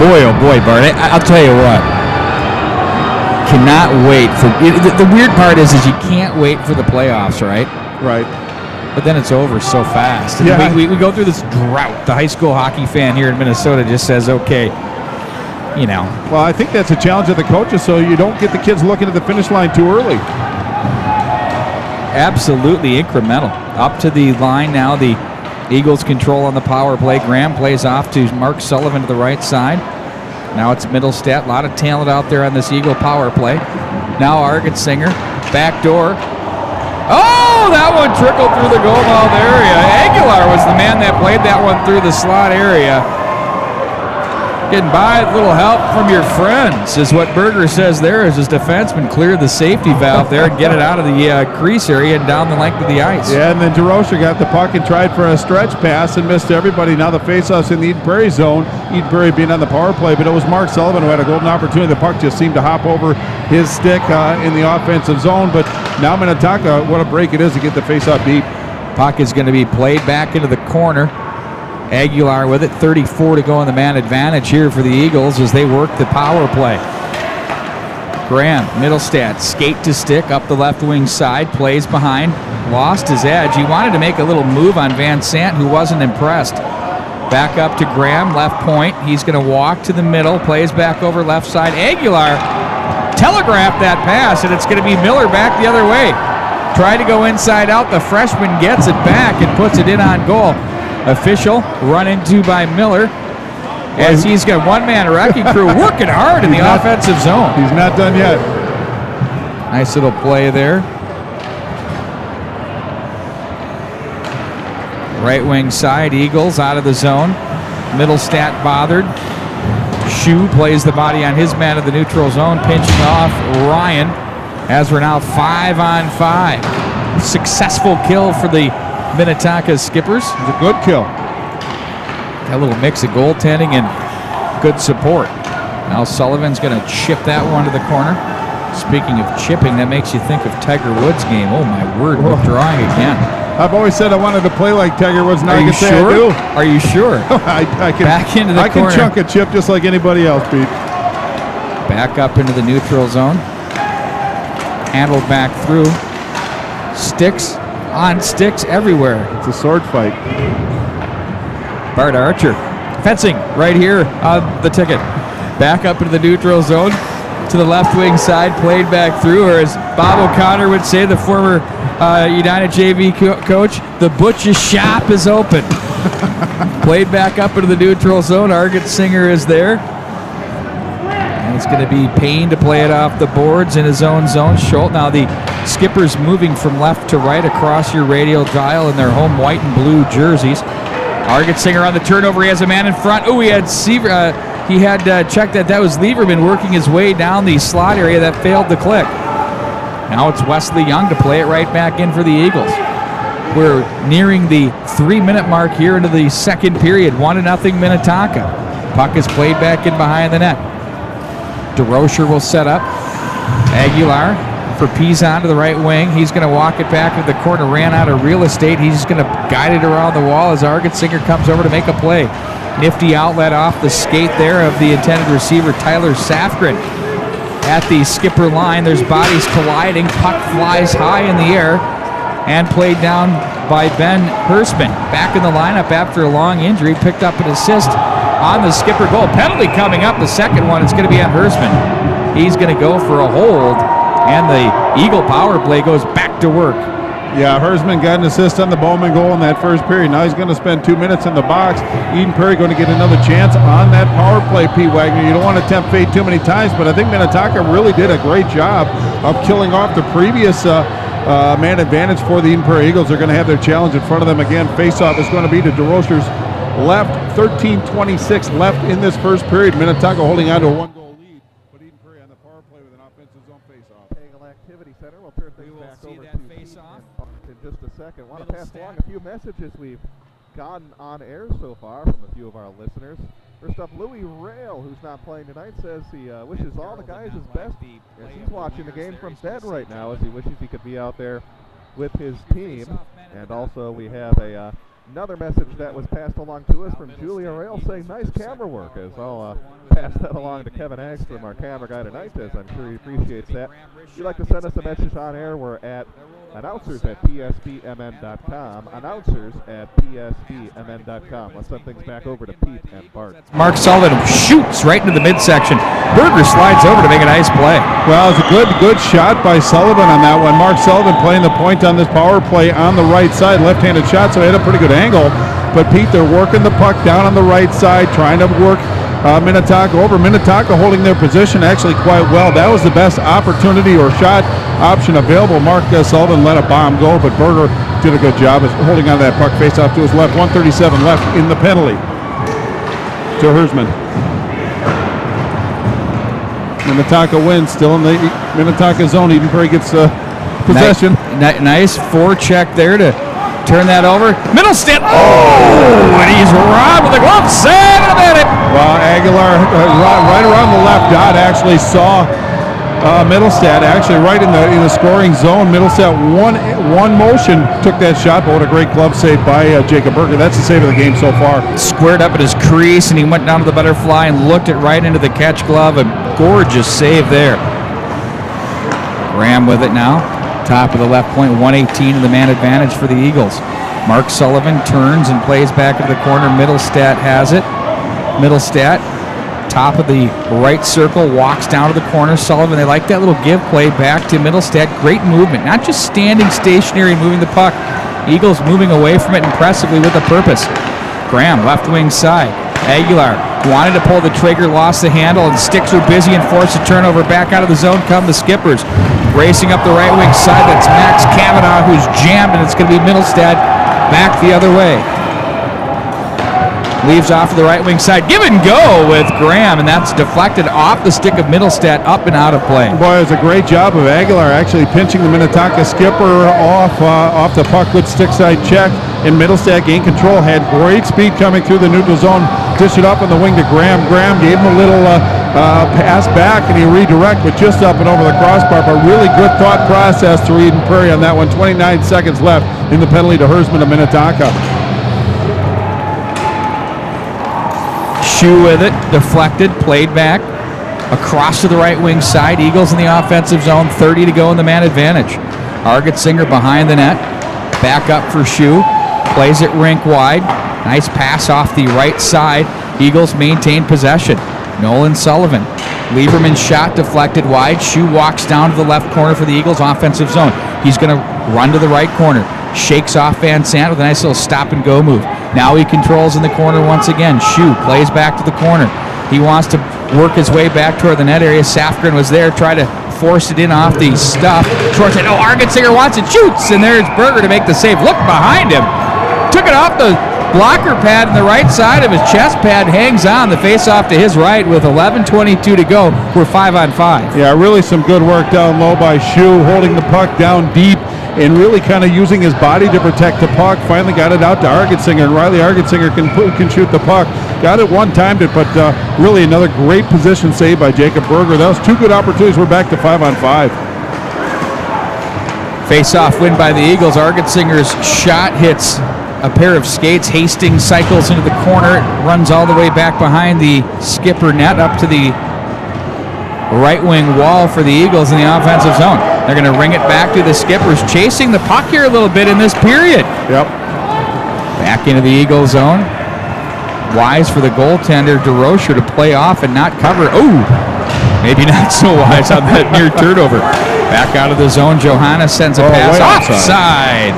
Boy, oh boy, Bart. I'll tell you what. Cannot wait for the weird part is you can't wait for the playoffs, right? Right. But then it's over so fast. Yeah. We go through this drought. The high school hockey fan here in Minnesota just says, okay, you know. Well, I think that's a challenge of the coaches, so you don't get the kids looking at the finish line too early. Absolutely incremental. Up to the line now. The Eagles control on the power play. Graham plays off to Mark Sullivan to the right side. Now it's Middlestat. A lot of talent out there on this Eagle power play. Now Argetsinger. Back door. Oh, that one trickled through the goal mouth area. Aguilar was the man that played that one through the slot area. Getting by with a little help from your friends is what Berger says there as his defenseman cleared the safety valve there and get it out of the crease area and down the length of the ice. Yeah, and then DeRocher got the puck and tried for a stretch pass and missed everybody. Now the faceoff's in the Eden Prairie zone. Eden Prairie being on the power play, but it was Mark Sullivan who had a golden opportunity. The puck just seemed to hop over his stick in the offensive zone, but now Minnetonka, what a break it is to get the faceoff deep. Puck is going to be played back into the corner. Aguilar with it, 34 to go in the man advantage here for the Eagles as they work the power play. Graham, Middlestat, skate to stick up the left wing side, plays behind, lost his edge. He wanted to make a little move on Van Sant, who wasn't impressed. Back up to Graham, left point. He's going to walk to the middle, plays back over left side. Aguilar telegraphed that pass, and it's going to be Miller back the other way. Tried to go inside out. The freshman gets it back and puts it in on goal. Official run into by Miller as he's got one-man wrecking crew working hard in the offensive zone. He's not done yet. Nice little play there. Right wing side, Eagles out of the zone. Middlestat bothered. Shue plays the body on his man of the neutral zone, pinching off Ryan as we're now 5-on-5. Successful kill for the Minnetonka Skippers. It was a good kill. Got a little mix of goaltending and good support. Now Sullivan's going to chip that one to the corner. Speaking of chipping, that makes you think of Tiger Woods' game. Oh my word, withdrawing again. I've always said I wanted to play like Tiger Woods. Now Are you I can say sure? I do. Are you sure? I can, back into the corner. I can chunk a chip just like anybody else, Pete. Back up into the neutral zone. Handled back through. Sticks on sticks everywhere. It's a sword fight. Bart Archer fencing right here on the ticket. Back up into the neutral zone to the left wing side, played back through, or as Bob O'Connor would say, the former United JV coach, the butcher's shop is open. Played back up into the neutral zone. Argetsinger is there. And it's going to be Payne to play it off the boards in his own zone. Schultz. Now the Skippers moving from left to right across your radial dial in their home white and blue jerseys. Argetsinger on the turnover. He has a man in front. Oh, he had checked that was Lieberman working his way down the slot area that failed to click. Now it's Wesley Young to play it right back in for the Eagles. We're nearing the 3-minute mark here into the second period. 1-0 Minnetonka. Puck is played back in behind the net. DeRocher will set up. Aguilar for Pizon to the right wing. He's going to walk it back into the corner. Ran out of real estate. He's going to guide it around the wall as Argetsinger comes over to make a play. Nifty outlet off the skate there of the intended receiver, Tyler Safgren. At the Skipper line, there's bodies colliding. Puck flies high in the air and played down by Ben Hirschman. Back in the lineup after a long injury, picked up an assist on the skipper goal. Penalty coming up, the second one. It's going to be on Hirschman. He's going to go for a hold, and the Eagle power play goes back to work. Yeah, Hirschman got an assist on the Bowman goal in that first period. Now he's going to spend 2 minutes in the box. Eden Prairie going to get another chance on that power play, Pete Wagner. You don't want to tempt fate too many times, but I think Minnetonka really did a great job of killing off the previous man advantage for the Eden Prairie Eagles. They're going to have their challenge in front of them again. Face-off is going to be to DeRocher's left. 13:26 left in this first period. Minnetonka holding on to a one-goal lead, but Eden Prairie on the power play with an offensive zone face-off. Hagel Activity Center. We'll turn things back over to face-off in just a second. Want to pass along a few messages we've gotten on air so far from a few of our listeners. First up, Louis Rail, who's not playing tonight, says he wishes all the guys his best as he's watching the game from bed right now, as he wishes he could be out there with his team. And also we have another message that was passed along to us from Julia Rail saying nice camera work, as I'll pass that along to Kevin Hagstrom, our camera guy tonight, as I'm sure he appreciates that. If you'd like to send us a message on air, we're at announcers@psbmn.com. Announcers@psbmn.com. Let's send things back over to Pete and Bart. Mark Sullivan shoots right into the midsection. Berger slides over to make a nice play. Well, it's a good shot by Sullivan on that one. Mark Sullivan playing the point on this power play on the right side, left-handed shot, so he had a pretty good angle. But Pete, they're working the puck down on the right side, trying to work Minnetonka over. Minnetonka holding their position actually quite well. That was the best opportunity or shot option available. Mark Sullivan let a bomb go, but Berger did a good job of holding on to that puck face off to his left. 1:37 left in the penalty to Hirschman. Minnetonka wins, still in the Minnetonka zone. Eden Prairie gets possession. Nice forecheck there to turn that over. Middlestead. Oh, and he's robbed with a glove. 7 minute. Well, Aguilar right around the left dot actually saw Middlestead actually right in the scoring zone. Middlestead one motion took that shot, but what a great glove save by Jacob Berger. That's the save of the game so far. Squared up at his crease, and he went down to the butterfly and looked it right into the catch glove. A gorgeous save there. Graham with it now. Top of the left point, 118 to the man advantage for the Eagles. Mark Sullivan turns and plays back into the corner. Middlestead has it. Middlestead, top of the right circle, walks down to the corner. Sullivan, they like that little give play back to Middlestead. Great movement, not just standing stationary and moving the puck. Eagles moving away from it impressively with a purpose. Graham, left wing side. Aguilar wanted to pull the trigger, lost the handle, and sticks were busy and forced a turnover. Back out of the zone come the Skippers. Racing up the right wing side, that's Max Kavanaugh, who's jammed, and it's going to be Middlestead back the other way. Leaves off to the right wing side. Give and go with Graham, and that's deflected off the stick of Middlestead, up and out of play. Boy, it was a great job of Aguilar actually pinching the Minnetonka skipper off the puck with stick side check, and Middlestead gained control, had great speed coming through the neutral zone, dished it up on the wing to Graham. Graham gave him a little pass back, and he redirect, but just up and over the crossbar. But really good thought process to Eden Prairie on that one. 29 seconds left in the penalty to Hirschman of Minnetonka. Shoe with it, deflected, played back, across to the right wing side. Eagles in the offensive zone, 30 to go in the man advantage. Argetsinger behind the net, back up for Shoe, plays it rink wide. Nice pass off the right side. Eagles maintain possession. Nolan Sullivan, Lieberman shot deflected wide. Shoe walks down to the left corner for the Eagles offensive zone. He's going to run to the right corner. Shakes off Van Sant with a nice little stop and go move. Now he controls in the corner once again. Shoe plays back to the corner. He wants to work his way back toward the net area. Safgren was there, try to force it in off the stuff. Short side. Oh, Argetsinger wants it, shoots, and there's Berger to make the save. Look behind him. Took it off the blocker pad on the right side of his chest pad, hangs on. The face-off to his right with 11:22 to go. We're 5-on-5. Yeah, really some good work down low by Shoe, holding the puck down deep and really kind of using his body to protect the puck. Finally got it out to Argetsinger, and Riley Argetsinger can shoot the puck. Got it one, timed it, but really another great position save by Jacob Berger. That was two good opportunities. We're back to 5-on-5. Face-off win by the Eagles. Argetsinger's shot hits a pair of skates. Hastings cycles into the corner, runs all the way back behind the skipper net up to the right wing wall for the Eagles in the offensive zone. They're going to ring it back to the Skippers, chasing the puck here a little bit in this period. Yep. Back into the Eagle zone. Wise for the goaltender, DeRocher, to play off and not cover. Oh, maybe not so wise on that near turnover. Back out of the zone, Johanna sends a pass offside.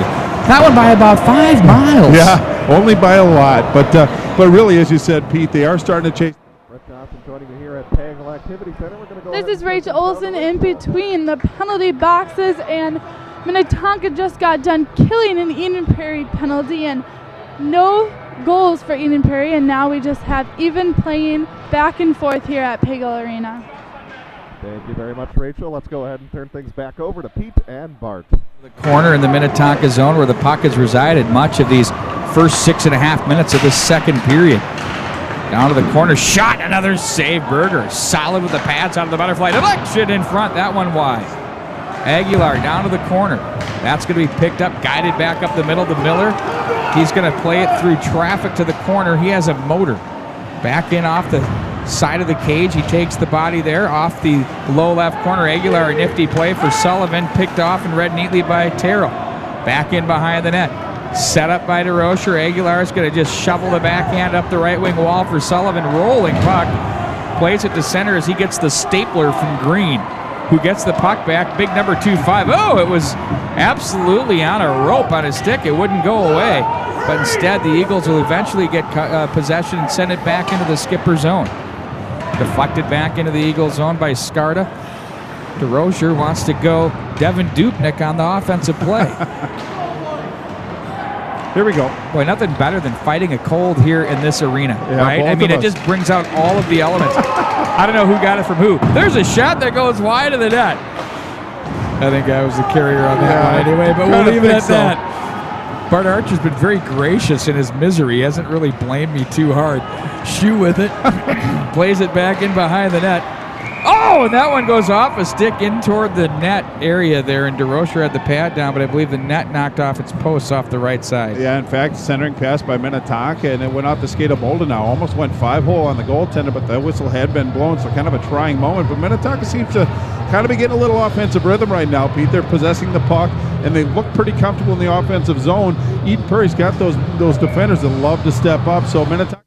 That one by about 5 miles. Yeah, only by a lot. But really, as you said, Pete, they are starting to chase. Brett Johnson joining me here at Pagal Activity Center. We're going to go. This is Rachel Olson in between the penalty boxes, and Minnetonka just got done killing an Eden Prairie penalty, and no goals for Eden Prairie, and now we just have even playing back and forth here at Pagal Arena. Thank you very much, Rachel. Let's go ahead and turn things back over to Pete and Bart. The corner in the Minnetonka zone where the puck has resided much of these first 6.5 minutes of this second period. Down to the corner, shot, another save. Berger solid with the pads out of the butterfly deflection in front, that one wide. Aguilar down to the corner. That's going to be picked up, guided back up the middle to Miller. He's going to play it through traffic to the corner. He has a motor. Back in off the side of the cage. He takes the body there off the low left corner. Aguilar, a nifty play for Sullivan, picked off and read neatly by Terrell. Back in behind the net. Set up by DeRocher. Aguilar is going to just shovel the backhand up the right wing wall for Sullivan. Rolling puck. Plays it to center as he gets the stapler from Green, who gets the puck back. Big number 2-5. Oh, it was absolutely on a rope on his stick. It wouldn't go away. But instead, the Eagles will eventually get possession and send it back into the skipper zone. Deflected back into the Eagles zone by Skarda. DeRocher wants to go Devin Dupnik on the offensive play. Here we go. Boy, nothing better than fighting a cold here in this arena, right? I mean, it just brings out all of the elements. I don't know who got it from who. There's a shot that goes wide of the net. I think I was the carrier on that one anyway, but we'll leave it at that. Bart Archer's been very gracious in his misery. He hasn't really blamed me too hard. Shoe with it. Plays it back in behind the net. Oh, and that one goes off a stick in toward the net area there, and DeRocher had the pad down, but I believe the net knocked off its posts off the right side. Yeah, in fact, centering pass by Minnetonka, and it went off the skate of Moldenau. Almost went 5-hole on the goaltender, but the whistle had been blown, so kind of a trying moment. But Minnetonka seems to kind of be getting a little offensive rhythm right now, Pete. They're possessing the puck, and they look pretty comfortable in the offensive zone. Eden Prairie's got those defenders that love to step up, so Minnetonka.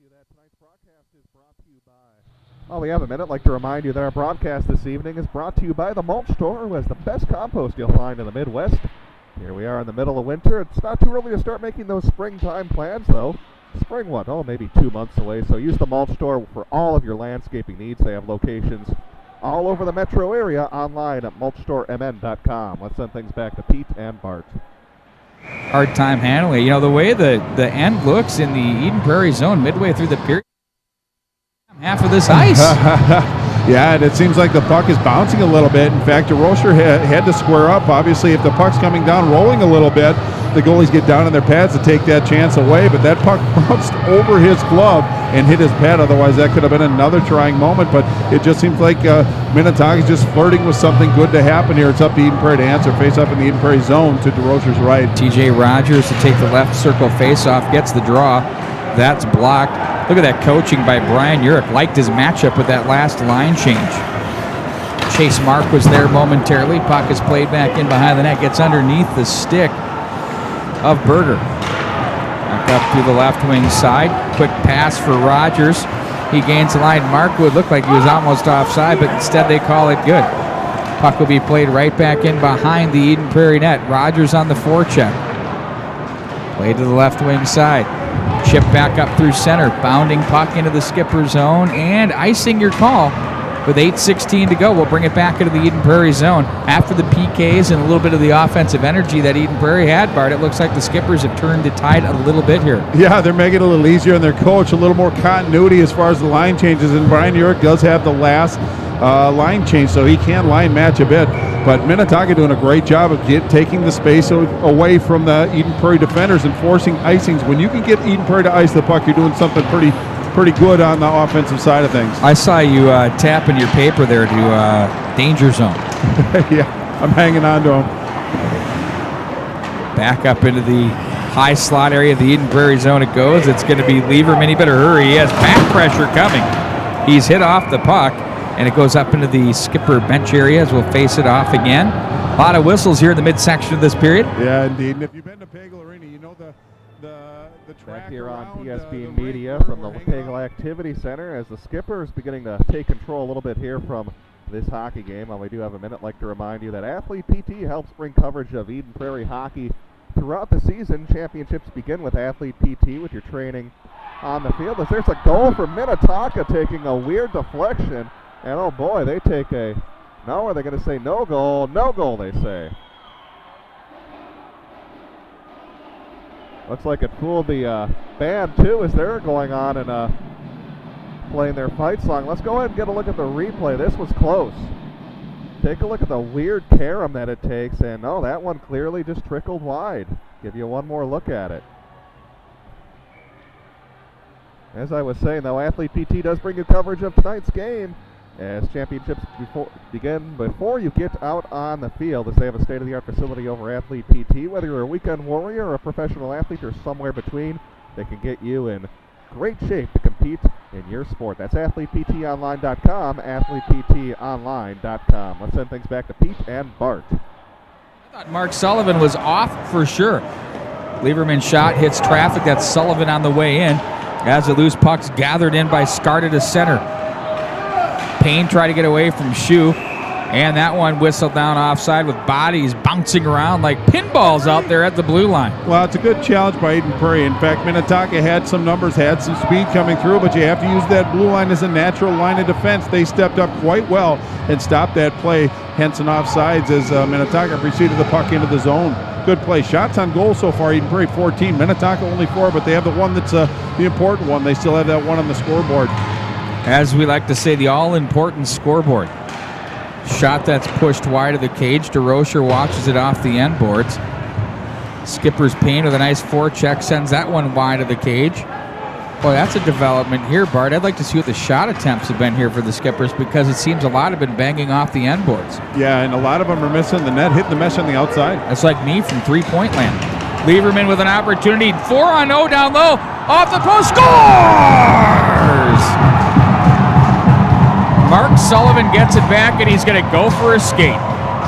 While we have a minute, I'd like to remind you that our broadcast this evening is brought to you by the Mulch Store, who has the best compost you'll find in the Midwest. Here we are in the middle of winter. It's not too early to start making those springtime plans, though. Spring what? Oh, maybe 2 months away. So use the Mulch Store for all of your landscaping needs. They have locations all over the metro area, online at mulchstoremn.com. Let's send things back to Pete and Bart. Hard time handling it. You know, the way the end looks in the Eden Prairie zone midway through the period, half of this ice. Yeah, and it seems like the puck is bouncing a little bit. In fact, DeRocher had to square up. Obviously, if the puck's coming down, rolling a little bit, the goalies get down in their pads to take that chance away. But that puck bounced over his glove and hit his pad. Otherwise, that could have been another trying moment. But it just seems like Minnetonka is just flirting with something good to happen here. It's up to Eden Prairie to answer. Face up in the Eden Prairie zone to DeRocher's right. TJ Rogers to take the left circle face-off, gets the draw. That's blocked. Look at that coaching by Brian Urich. Liked his matchup with that last line change. Chase Mark was there momentarily. Puck is played back in behind the net. Gets underneath the stick of Berger. Back up through the left wing side. Quick pass for Rogers. He gains the line. Markwood looked like he was almost offside, but instead they call it good. Puck will be played right back in behind the Eden Prairie net. Rogers on the forecheck. Played to the left wing side. Chip back up through center, bounding puck into the skipper zone, and icing your call with 8:16 to go. We'll bring it back into the Eden Prairie zone. After the PKs and a little bit of the offensive energy that Eden Prairie had, Bart, it looks like the Skippers have turned the tide a little bit here. Yeah, they're making it a little easier on their coach, a little more continuity as far as the line changes, and Brian Urich does have the last line change, so he can line match a bit. But Minnetonka doing a great job of taking the space away from the Eden Prairie defenders and forcing icings. When you can get Eden Prairie to ice the puck, you're doing something pretty good on the offensive side of things. I saw you tapping your paper there to danger zone. Yeah, I'm hanging on to him. Back up into the high slot area of the Eden Prairie zone it goes. It's going to be Lieberman. He better hurry. He has back pressure coming. He's hit off the puck. And it goes up into the skipper bench area as we'll face it off again. A lot of whistles here in the midsection of this period. Yeah, indeed. And if you've been to Pagel Arena, you know the track back here on around, PSB the Media from the Pagel Activity Center as the skipper is beginning to take control a little bit here from this hockey game. While we do have a minute, I'd like to remind you that Athlete PT helps bring coverage of Eden Prairie hockey throughout the season. Championships begin with Athlete PT with your training on the field. As there's a goal for Minnetonka taking a weird deflection. And oh boy, they take a, no, are they going to say no goal? No goal, they say. Looks like it fooled the band too as they're going on and playing their fight song. Let's go ahead and get a look at the replay. This was close. Take a look at the weird carom that it takes, and no, that one clearly just trickled wide. Give you one more look at it. As I was saying, though, Athlete PT does bring you coverage of tonight's game as championships begin before you get out on the field, as they have a state-of-the-art facility over Athlete PT. Whether you're a weekend warrior or a professional athlete or somewhere between, they can get you in great shape to compete in your sport. That's athleteptonline.com, athleteptonline.com. Let's send things back to Pete and Bart. I thought Mark Sullivan was off for sure. Lieberman shot hits traffic. That's Sullivan on the way in as the loose puck's gathered in by Scarta to center. Payne tried to get away from Shue, and that one whistled down offside with bodies bouncing around like pinballs out there at the blue line. Well, it's a good challenge by Eden Prairie. In fact, Minnetonka had some numbers, had some speed coming through, but you have to use that blue line as a natural line of defense. They stepped up quite well and stopped that play, hence an offsides as Minnetonka preceded the puck into the zone. Good play. Shots on goal so far, Eden Prairie 14. Minnetonka only 4, but they have the one that's the important one. They still have that one on the scoreboard. As we like to say, the all-important scoreboard. Shot that's pushed wide of the cage. DeRocher watches it off the end boards. Skipper's Payne with a nice forecheck sends that one wide of the cage. Boy, that's a development here, Bart. I'd like to see what the shot attempts have been here for the Skippers, because it seems a lot have been banging off the end boards. Yeah, and a lot of them are missing the net, hitting the mesh on the outside. That's like me from three-point land. Lieberman with an opportunity. 4-on-0 down low. Off the post. Scores! Mark Sullivan gets it back, and he's going to go for a skate.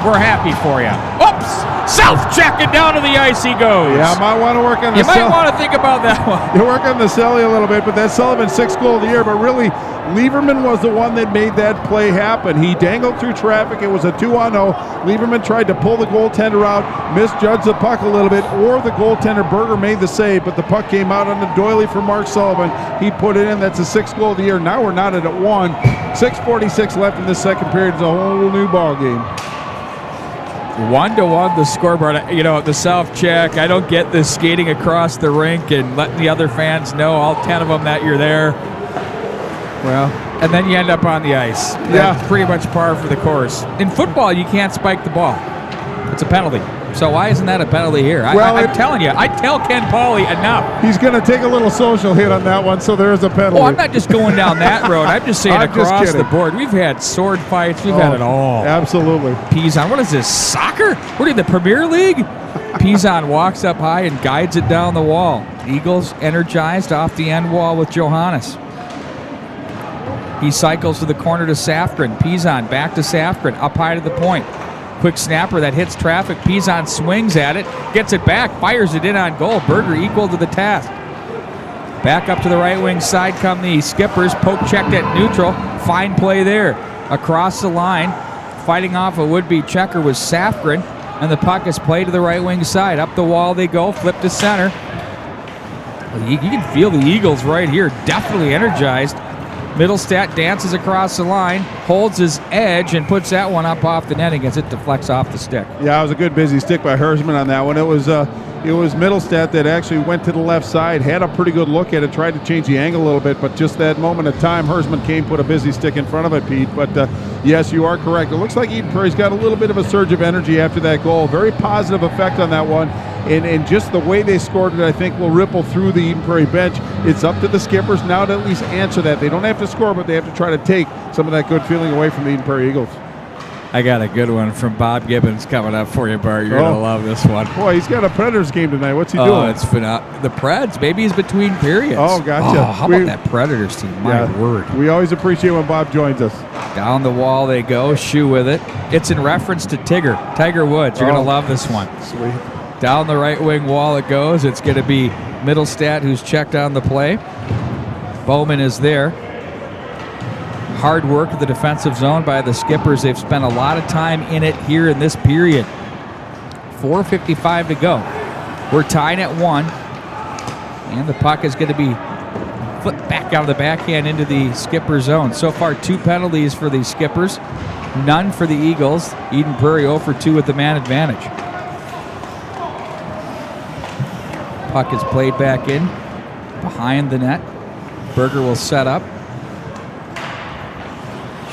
We're happy for you. Oops! Self-checking down to the ice he goes. Yeah, I might want to work on the You might want to think about that one. You work on the celly a little bit, but that's Sullivan's 6th goal of the year. But really, Lieberman was the one that made that play happen. He dangled through traffic. It was a 2-on-0. Lieberman tried to pull the goaltender out, misjudged the puck a little bit, or the goaltender, Berger, made the save, but the puck came out on the doily for Mark Sullivan. He put it in. That's his 6th goal of the year. Now we're knotted at 1. 6:46 left in the second period. It's a whole new ball game. 1-1 the scoreboard. You know, the self-check. I don't get this skating across the rink and letting the other fans know, all 10 of them, that you're there. Well, and then you end up on the ice. Yeah. That's pretty much par for the course. In football, you can't spike the ball. It's a penalty. So why isn't that a penalty here? Well, I'm telling you, I tell Ken Pauley enough. He's going to take a little social hit on that one, so there is a penalty. Oh, I'm not just going down that road. I'm just saying across the board. We've had sword fights. We've had it all. Absolutely. Pizon. What is this, soccer? What are you, the Premier League? Pizon walks up high and guides it down the wall. Eagles energized off the end wall with Johannes. He cycles to the corner to Safgren. Pizon back to Safgren, up high to the point. Quick snapper that hits traffic. Pizon swings at it, gets it back, fires it in on goal. Berger equal to the task. Back up to the right wing side come the Skippers. Poke checked at neutral. Fine play there. Across the line, fighting off a would-be checker was Safgren, and the puck is played to the right wing side. Up the wall they go, flip to center. You can feel the Eagles right here, definitely energized. Middlestat dances across the line, holds his edge, and puts that one up off the netting as it deflects off the stick. Yeah, it was a good busy stick by Hersman on that one. It was Middlestat that actually went to the left side, had a pretty good look at it, tried to change the angle a little bit, but just that moment of time, Hersman came, put a busy stick in front of it, Pete. But yes, you are correct. It looks like Eden Prairie's got a little bit of a surge of energy after that goal. Very positive effect on that one. And just the way they scored it, I think, will ripple through the Eden Prairie bench. It's up to the Skippers now to at least answer that. They don't have to score, but they have to try to take some of that good feeling away from the Eden Prairie Eagles. I got a good one from Bob Gibbons coming up for you, Bart. You're going to love this one. Boy, he's got a Predators game tonight. What's he doing? Oh, it's phenomenal. The Preds. Maybe he's between periods. Oh, gotcha. Oh, how about that Predators team? My word. We always appreciate when Bob joins us. Down the wall they go. Shoe with it. It's in reference to Tiger Woods. You're going to love this one. Sweet. Down the right wing wall it goes. It's going to be Middlestat who's checked on the play. Bowman is there. Hard work of the defensive zone by the Skippers. They've spent a lot of time in it here in this period. 4:55 to go. We're tying at 1. And the puck is going to be flipped back out of the backhand into the Skipper zone. So far, 2 penalties for the Skippers. None for the Eagles. Eden Prairie 0 for 2 with the man advantage. Puck is played back in behind the net. Berger will set up.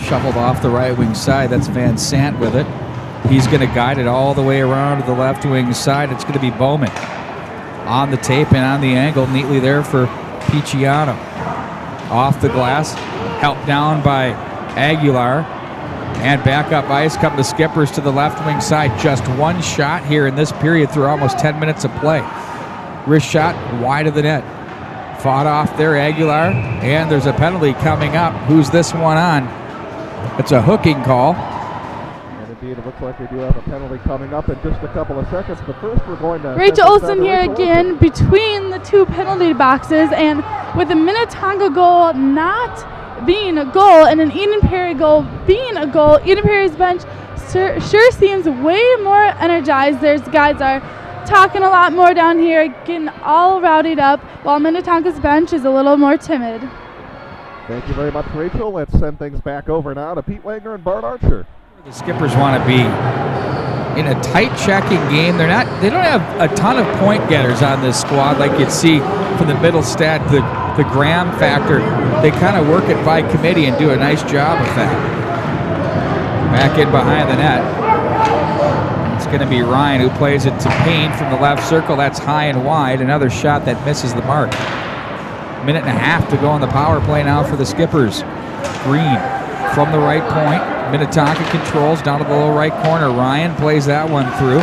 Shuffled off the right wing side. That's Van Sant with it. He's going to guide it all the way around to the left wing side. It's going to be Bowman on the tape and on the angle. Neatly there for Picciano. Off the glass. Helped down by Aguilar. And back up ice come the Skippers to the left wing side. Just 1 shot here in this period through almost 10 minutes of play. Wrist shot wide of the net. Fought off there, Aguilar. And there's a penalty coming up. Who's this one on? It's a hooking call. And indeed, it looks like we do have a penalty coming up in just a couple of seconds. But first, we're going to... Rachel Olsen here again between the 2 penalty boxes. And with the Minnetonka goal not being a goal and an Eden Prairie goal being a goal, Eden Prairie's bench sure seems way more energized. There's guys are talking a lot more down here, getting all rowdied up, while Minnetonka's bench is a little more timid. Thank you very much, Rachel. Let's send things back over now to Pete Wagner and Bart Archer. The Skippers want to be in a tight checking game. They don't have a ton of point getters on this squad like you'd see from the Middlestat, the Graham factor. They kind of work it by committee and do a nice job of that. Back in behind the net. It's going to be Ryan who plays it to Payne from the left circle. That's high and wide. Another shot that misses the mark. 1.5 minutes to go in the power play now for the Skippers. Green from the right point. Minnetonka controls down to the low right corner. Ryan plays that one through.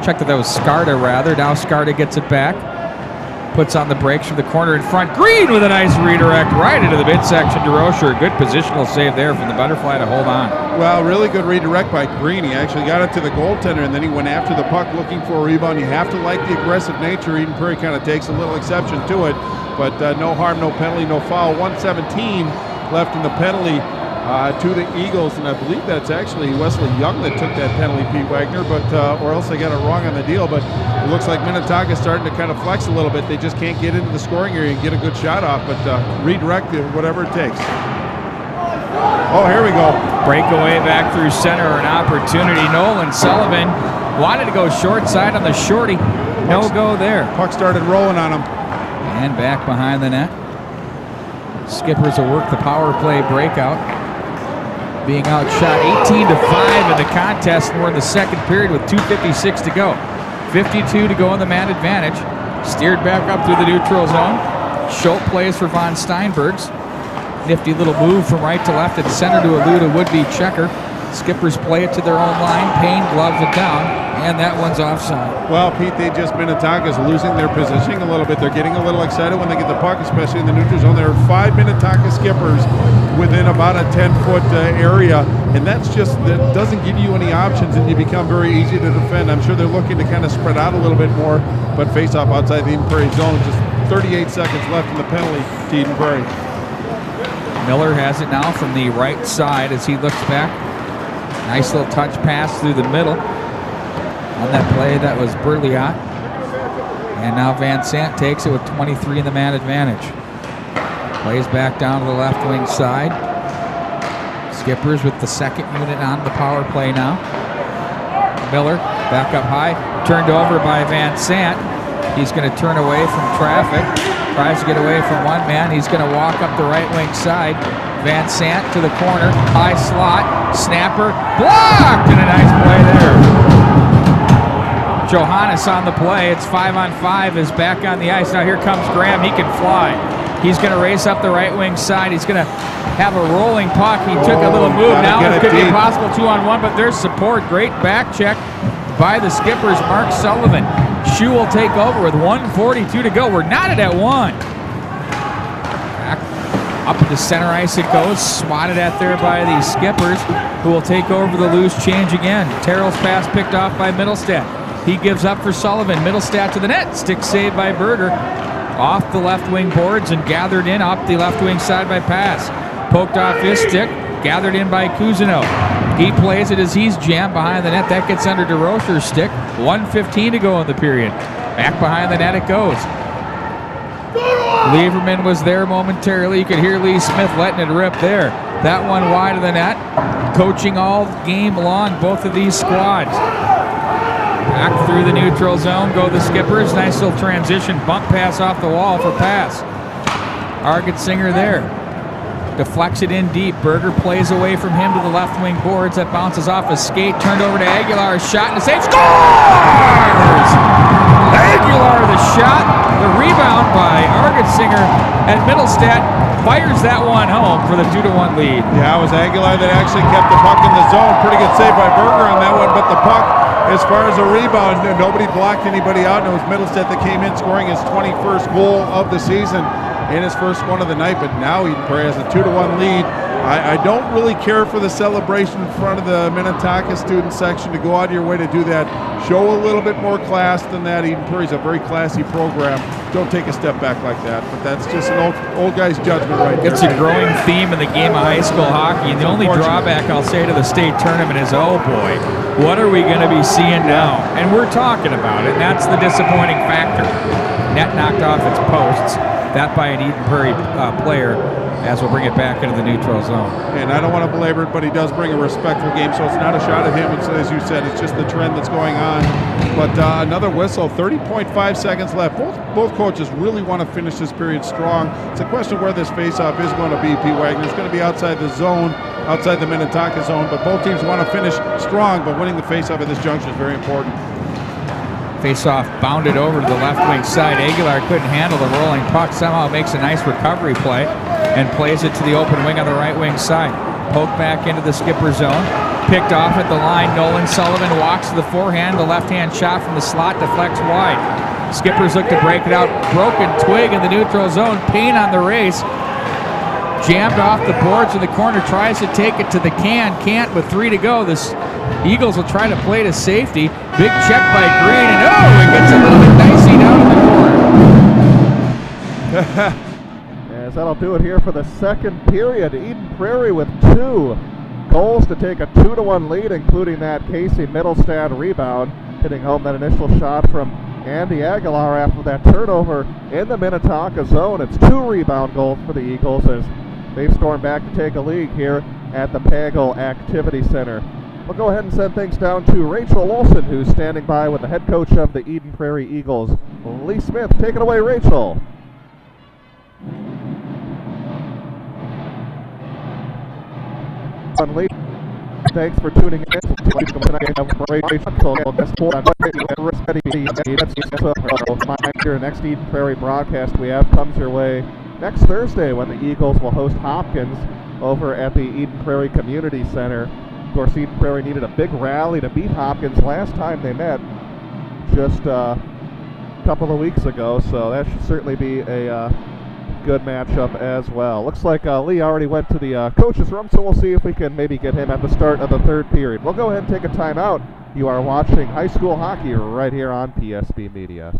Checked that was Skarda rather. Now Skarda gets it back. Puts on the brakes from the corner in front. Green with a nice redirect right into the midsection to Rocher. Good positional save there from the butterfly to hold on. Well, really good redirect by Green. He actually got it to the goaltender, and then he went after the puck looking for a rebound. You have to like the aggressive nature. Eden Prairie kind of takes a little exception to it, but no harm, no penalty, no foul. 1:17 left in the penalty to the Eagles, and I believe that's actually Wesley Young that took that penalty, Pete Wagner, but or else they got it wrong on the deal. But it looks like Minnetonka is starting to kind of flex a little bit. They just can't get into the scoring area and get a good shot off, but redirect it, whatever it takes. Oh, here we go. Breakaway back through center, an opportunity. Nolan Sullivan wanted to go short side on the shorty. No go there. Puck started rolling on him. And back behind the net. Skippers will work the power play breakout. Being outshot 18-5 in the contest, and we're in the second period with 2:56 to go. 52 to go in the man advantage. Steered back up through the neutral zone. Schultz plays for Von Steinbergs. Nifty little move from right to left at center to elude a would-be checker. Skippers play it to their own line. Payne gloves it down, and that one's offside. Well, Pete, Minnetonka's losing their positioning a little bit. They're getting a little excited when they get the puck, especially in the neutral zone. There are 5 Minnetonka Skippers within about a 10-foot area, and that doesn't give you any options, and you become very easy to defend. I'm sure they're looking to kind of spread out a little bit more, but face off outside the Eden Prairie zone. Just 38 seconds left in the penalty to Eden Prairie. Miller has it now from the right side as he looks back. Nice little touch pass through the middle. On that play, that was Berliot. And now Van Sant takes it with 23 in the man advantage. Plays back down to the left wing side. Skippers with the second unit on the power play now. Miller back up high. Turned over by Van Sant. He's going to turn away from traffic. Tries to get away from one man. He's going to walk up the right wing side. Van Sant to the corner. High slot. Snapper. Blocked! And a nice play there. Johannes on the play. It's 5-on-5 is back on the ice. Now here comes Graham. He can fly. He's going to race up the right wing side. He's going to have a rolling puck. He took a little move. Now it could be a possible 2-on-1, but there's support. Great back check by the Skippers, Mark Sullivan. Shoe will take over with 1:42 to go. We're knotted at 1. Up to the center ice it goes, swatted at there by the Skippers, who will take over the loose change again. Terrell's pass picked off by Middlestat. He gives up for Sullivan. Middlestat to the net. Stick saved by Berger. Off the left wing boards and gathered in up the left wing side by Pass. Poked off his stick, gathered in by Cousineau. He plays it as he's jammed behind the net. That gets under DeRocher's stick. 1:15 to go in the period. Back behind the net it goes. Lieberman was there momentarily. You could hear Lee Smith letting it rip there. That one wide of the net. Coaching all game long, both of these squads. Back through the neutral zone go the Skippers. Nice little transition. Bump pass off the wall for Pass. Argetsinger there. Deflects it in deep. Berger plays away from him to the left wing boards. That bounces off a skate. Turned over to Aguilar. Shot and a save. Scores! Aguilar the shot. The rebound by Argetsinger. And Middlestat fires that one home for the 2-1 lead. Yeah, it was Aguilar that actually kept the puck in the zone. Pretty good save by Berger on that one, but the puck, as far as a rebound, nobody blocked anybody out, and it was Middlestat that came in scoring his 21st goal of the season and his first one of the night, but now Eden Prairie has a 2-1 lead. I don't really care for the celebration in front of the Minnetonka student section to go out of your way to do that. Show a little bit more class than that. Eden Prairie is a very classy program. Don't take a step back like that, but that's just an old guy's judgment right there. It's a growing theme in the game of high school hockey, and the only drawback I'll say to the state tournament is, oh boy, what are we going to be seeing now? And we're talking about it, and that's the disappointing factor. Net knocked off its posts, that by an Eden Prairie player, as we'll bring it back into the neutral zone. And I don't want to belabor it, but he does bring a respectful game, so it's not a shot at him. It's, as you said, it's just the trend that's going on. But another whistle, 30.5 seconds left. Both coaches really want to finish this period strong. It's a question of where this faceoff is going to be, P. Wagner. It's going to be outside the zone, outside the Minnetonka zone, but both teams want to finish strong, but winning the faceoff at this junction is very important. Face-off bounded over to the left wing side. Aguilar couldn't handle the rolling puck. Somehow makes a nice recovery play and plays it to the open wing on the right wing side. Poked back into the skipper zone. Picked off at the line. Nolan Sullivan walks to the forehand. The left-hand shot from the slot deflects wide. Skippers look to break it out. Broken twig in the neutral zone. Payne on the race. Jammed off the boards in the corner. Tries to take it to the can. Can't with 3 to go. The Eagles will try to play to safety. Big check by Green. And oh, it gets a little bit dicey down in the corner. As that'll do it here for the second period. Eden Prairie with 2 goals to take a 2-1 lead, including that Casey Middlestat rebound, hitting home that initial shot from Andy Aguilar after that turnover in the Minnetonka zone. It's 2 rebound goals for the Eagles as they've stormed back to take a lead here at the Pagel Activity Center. We'll go ahead and send things down to Rachel Olson, who's standing by with the head coach of the Eden Prairie Eagles, Lee Smith. Take it away, Rachel. Thanks for tuning in. Your next Eden Prairie broadcast we have comes your way next Thursday when the Eagles will host Hopkins over at the Eden Prairie Community Center. Of course, Eden Prairie needed a big rally to beat Hopkins last time they met just a couple of weeks ago, so that should certainly be a good matchup as well. Looks like Lee already went to the coach's room, so we'll see if we can maybe get him at the start of the third period. We'll go ahead and take a timeout. You are watching high school hockey right here on PSB Media.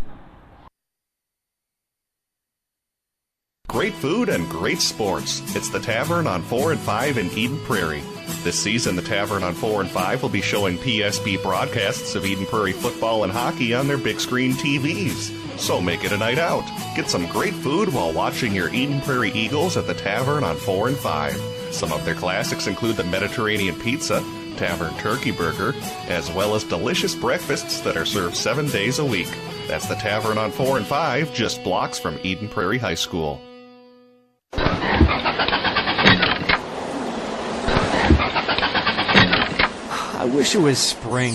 Great food and great sports. It's the Tavern on 4 and 5 in Eden Prairie. This season, the Tavern on 4 and 5 will be showing PSB broadcasts of Eden Prairie football and hockey on their big screen TVs. So make it a night out. Get some great food while watching your Eden Prairie Eagles at the Tavern on 4 and 5. Some of their classics include the Mediterranean Pizza, Tavern Turkey Burger, as well as delicious breakfasts that are served 7 days a week. That's the Tavern on 4 and 5, just blocks from Eden Prairie High School. I wish it was spring.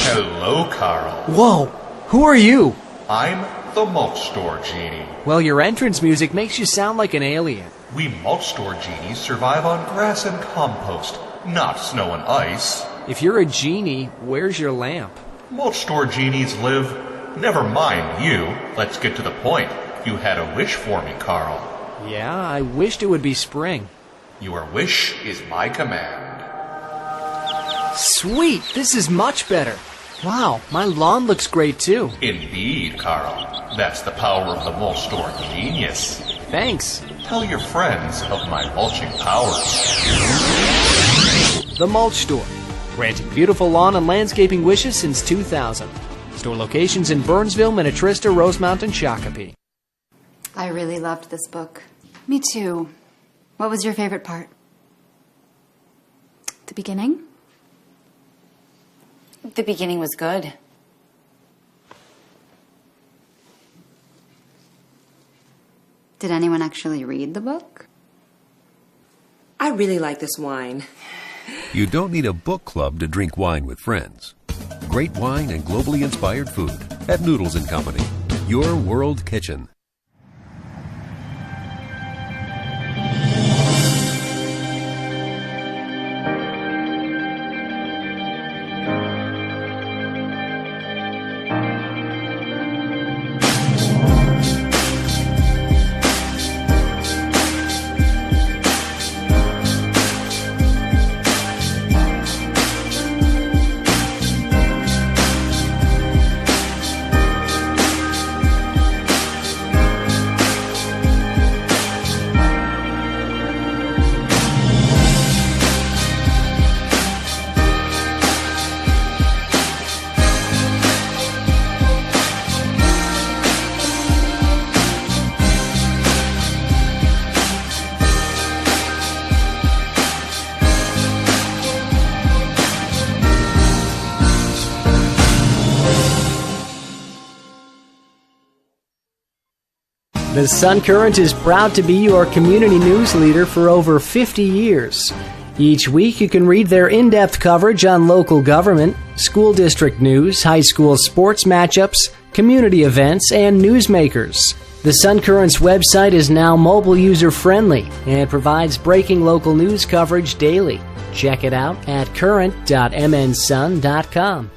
Hello, Carl. Whoa, who are you? I'm the Mulch Store Genie. Well, your entrance music makes you sound like an alien. We Mulch Store Genies survive on grass and compost, not snow and ice. If you're a genie, where's your lamp? Mulch Store Genies live... Never mind you. Let's get to the point. You had a wish for me, Carl. Yeah, I wished it would be spring. Your wish is my command. Sweet, this is much better. Wow, my lawn looks great too. Indeed, Carl. That's the power of the mulch store genius. Thanks. Tell your friends of my mulching powers. The Mulch Store, granting beautiful lawn and landscaping wishes since 2000. Store locations in Burnsville, Minnetonka, Rosemount, and Shakopee. I really loved this book. Me too. What was your favorite part? The beginning? The beginning was good. Did anyone actually read the book? I really like this wine. You don't need a book club to drink wine with friends. Great wine and globally inspired food at Noodles & Company, your world kitchen. The Sun Current is proud to be your community news leader for over 50 years. Each week you can read their in-depth coverage on local government, school district news, high school sports matchups, community events, and newsmakers. The Sun Current's website is now mobile user-friendly and provides breaking local news coverage daily. Check it out at current.mnsun.com.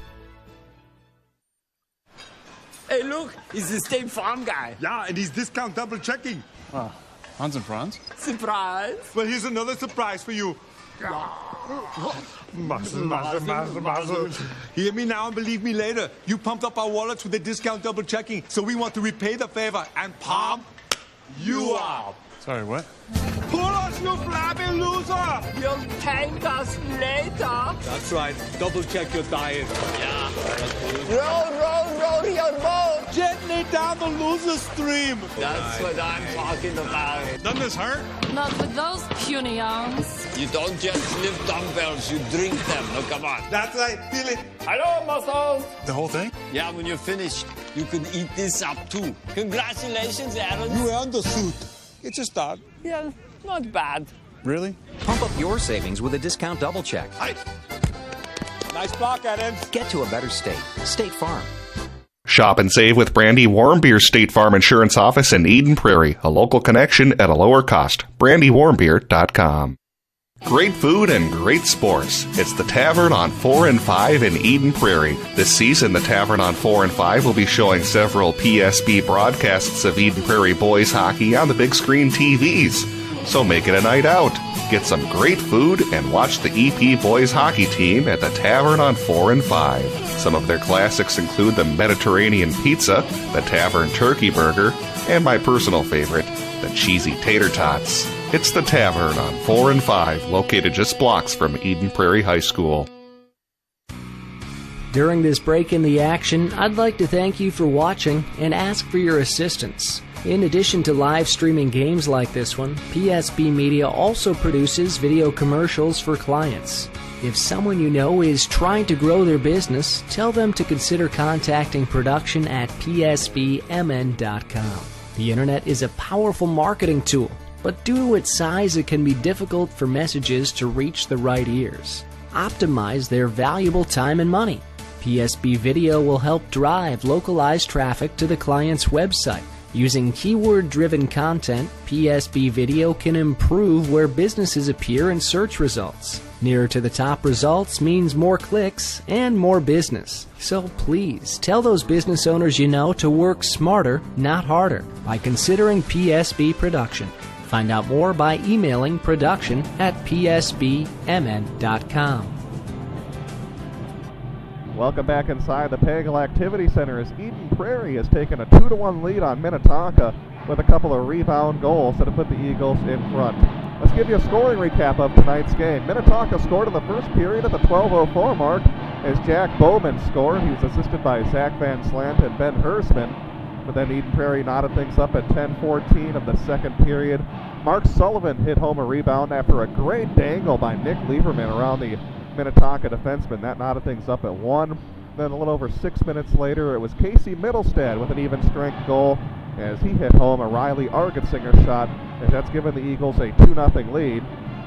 Hey, look, it's the State Farm guy. Yeah, and he's discount double checking. Oh, Hans and Franz? Surprise. Well, here's another surprise for you. Muzzle. Hear me now and believe me later. You pumped up our wallets with the discount double checking, so we want to repay the favor and pump you up. Sorry, what? Pull us, you flabby loser! You'll thank us later. That's right. Double check your diet. Yeah. Roll your boat. Gently down the loser stream. That's what I'm talking about. Doesn't this hurt? Not with those puny arms. You don't just lift dumbbells, you drink them. No, come on. That's right. Feel it. Hello, muscles. The whole thing? Yeah, when you're finished, you can eat this up too. Congratulations, Aaron. You earned the suit. It's a start. Yeah, not bad. Really? Pump up your savings with a discount double check. Nice block, Adam. Get to a better state. State Farm. Shop and save with Brandy Warmbier State Farm Insurance Office in Eden Prairie, a local connection at a lower cost. BrandyWarmbier.com. Great food and great sports. It's the Tavern on 4 and 5 in Eden Prairie. This season, the Tavern on 4 and 5 will be showing several PSB broadcasts of Eden Prairie boys hockey on the big screen TVs. So make it a night out. Get some great food and watch the EP boys hockey team at the Tavern on 4 and 5. Some of their classics include the Mediterranean pizza, the Tavern turkey burger, and my personal favorite, the cheesy tater tots. It's the Tavern on 4 and 5, located just blocks from Eden Prairie High School. During this break in the action, I'd like to thank you for watching and ask for your assistance. In addition to live streaming games like this one, PSB Media also produces video commercials for clients. If someone you know is trying to grow their business, tell them to consider contacting production at psbmn.com. The internet is a powerful marketing tool, but due to its size, it can be difficult for messages to reach the right ears. Optimize their valuable time and money. PSB Video will help drive localized traffic to the client's website. Using keyword-driven content, PSB Video can improve where businesses appear in search results. Nearer to the top results means more clicks and more business. So please, tell those business owners you know to work smarter, not harder, by considering PSB Production. Find out more by emailing production@psbmn.com. Welcome back inside the Pagel Activity Center as Eden Prairie has taken a 2-1 lead on Minnetonka with a couple of rebound goals that have put the Eagles in front. Let's give you a scoring recap of tonight's game. Minnetonka scored in the first period at the 12:04 mark as Jack Bowman scored. He was assisted by Zach Van Slant and Ben Hersman. But then Eden Prairie knotted things up at 10:14 of the second period. Mark Sullivan hit home a rebound after a great dangle by Nick Lieberman around the Minnetonka defenseman. That knotted things up at 1. Then a little over 6 minutes later, it was Casey Middlestad with an even strength goal as he hit home a Riley Argetsinger shot, and that's given the Eagles a 2-0 lead.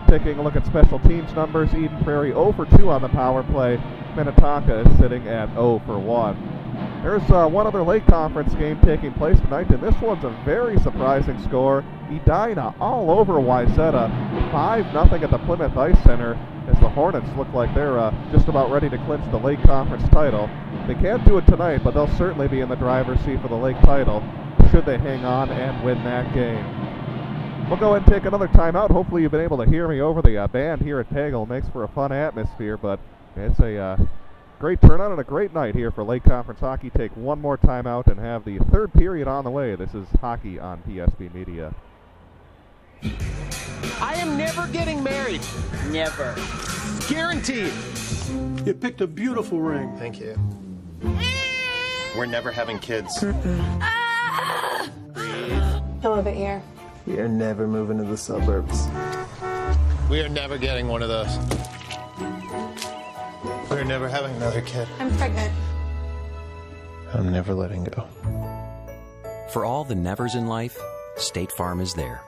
Taking a look at special teams numbers, Eden Prairie 0 for 2 on the power play. Minnetonka is sitting at 0 for 1. There's one other Lake Conference game taking place tonight, and this one's a very surprising score. Edina all over Wayzata, 5-0 at the Plymouth Ice Center, as the Hornets look like they're just about ready to clinch the Lake Conference title. They can't do it tonight, but they'll certainly be in the driver's seat for the Lake title should they hang on and win that game. We'll go ahead and take another timeout. Hopefully you've been able to hear me over the band here at Pagel. Makes for a fun atmosphere, but it's a great turnout and a great night here for Lake Conference Hockey. Take one more timeout and have the third period on the way. This is Hockey on PSB Media. I am never getting married. Never. Guaranteed. You picked a beautiful ring. Thank you. We're never having kids. Come over here. We are never moving to the suburbs. We are never getting one of those. We're never having another kid. I'm pregnant. I'm never letting go. For all the nevers in life, State Farm is there.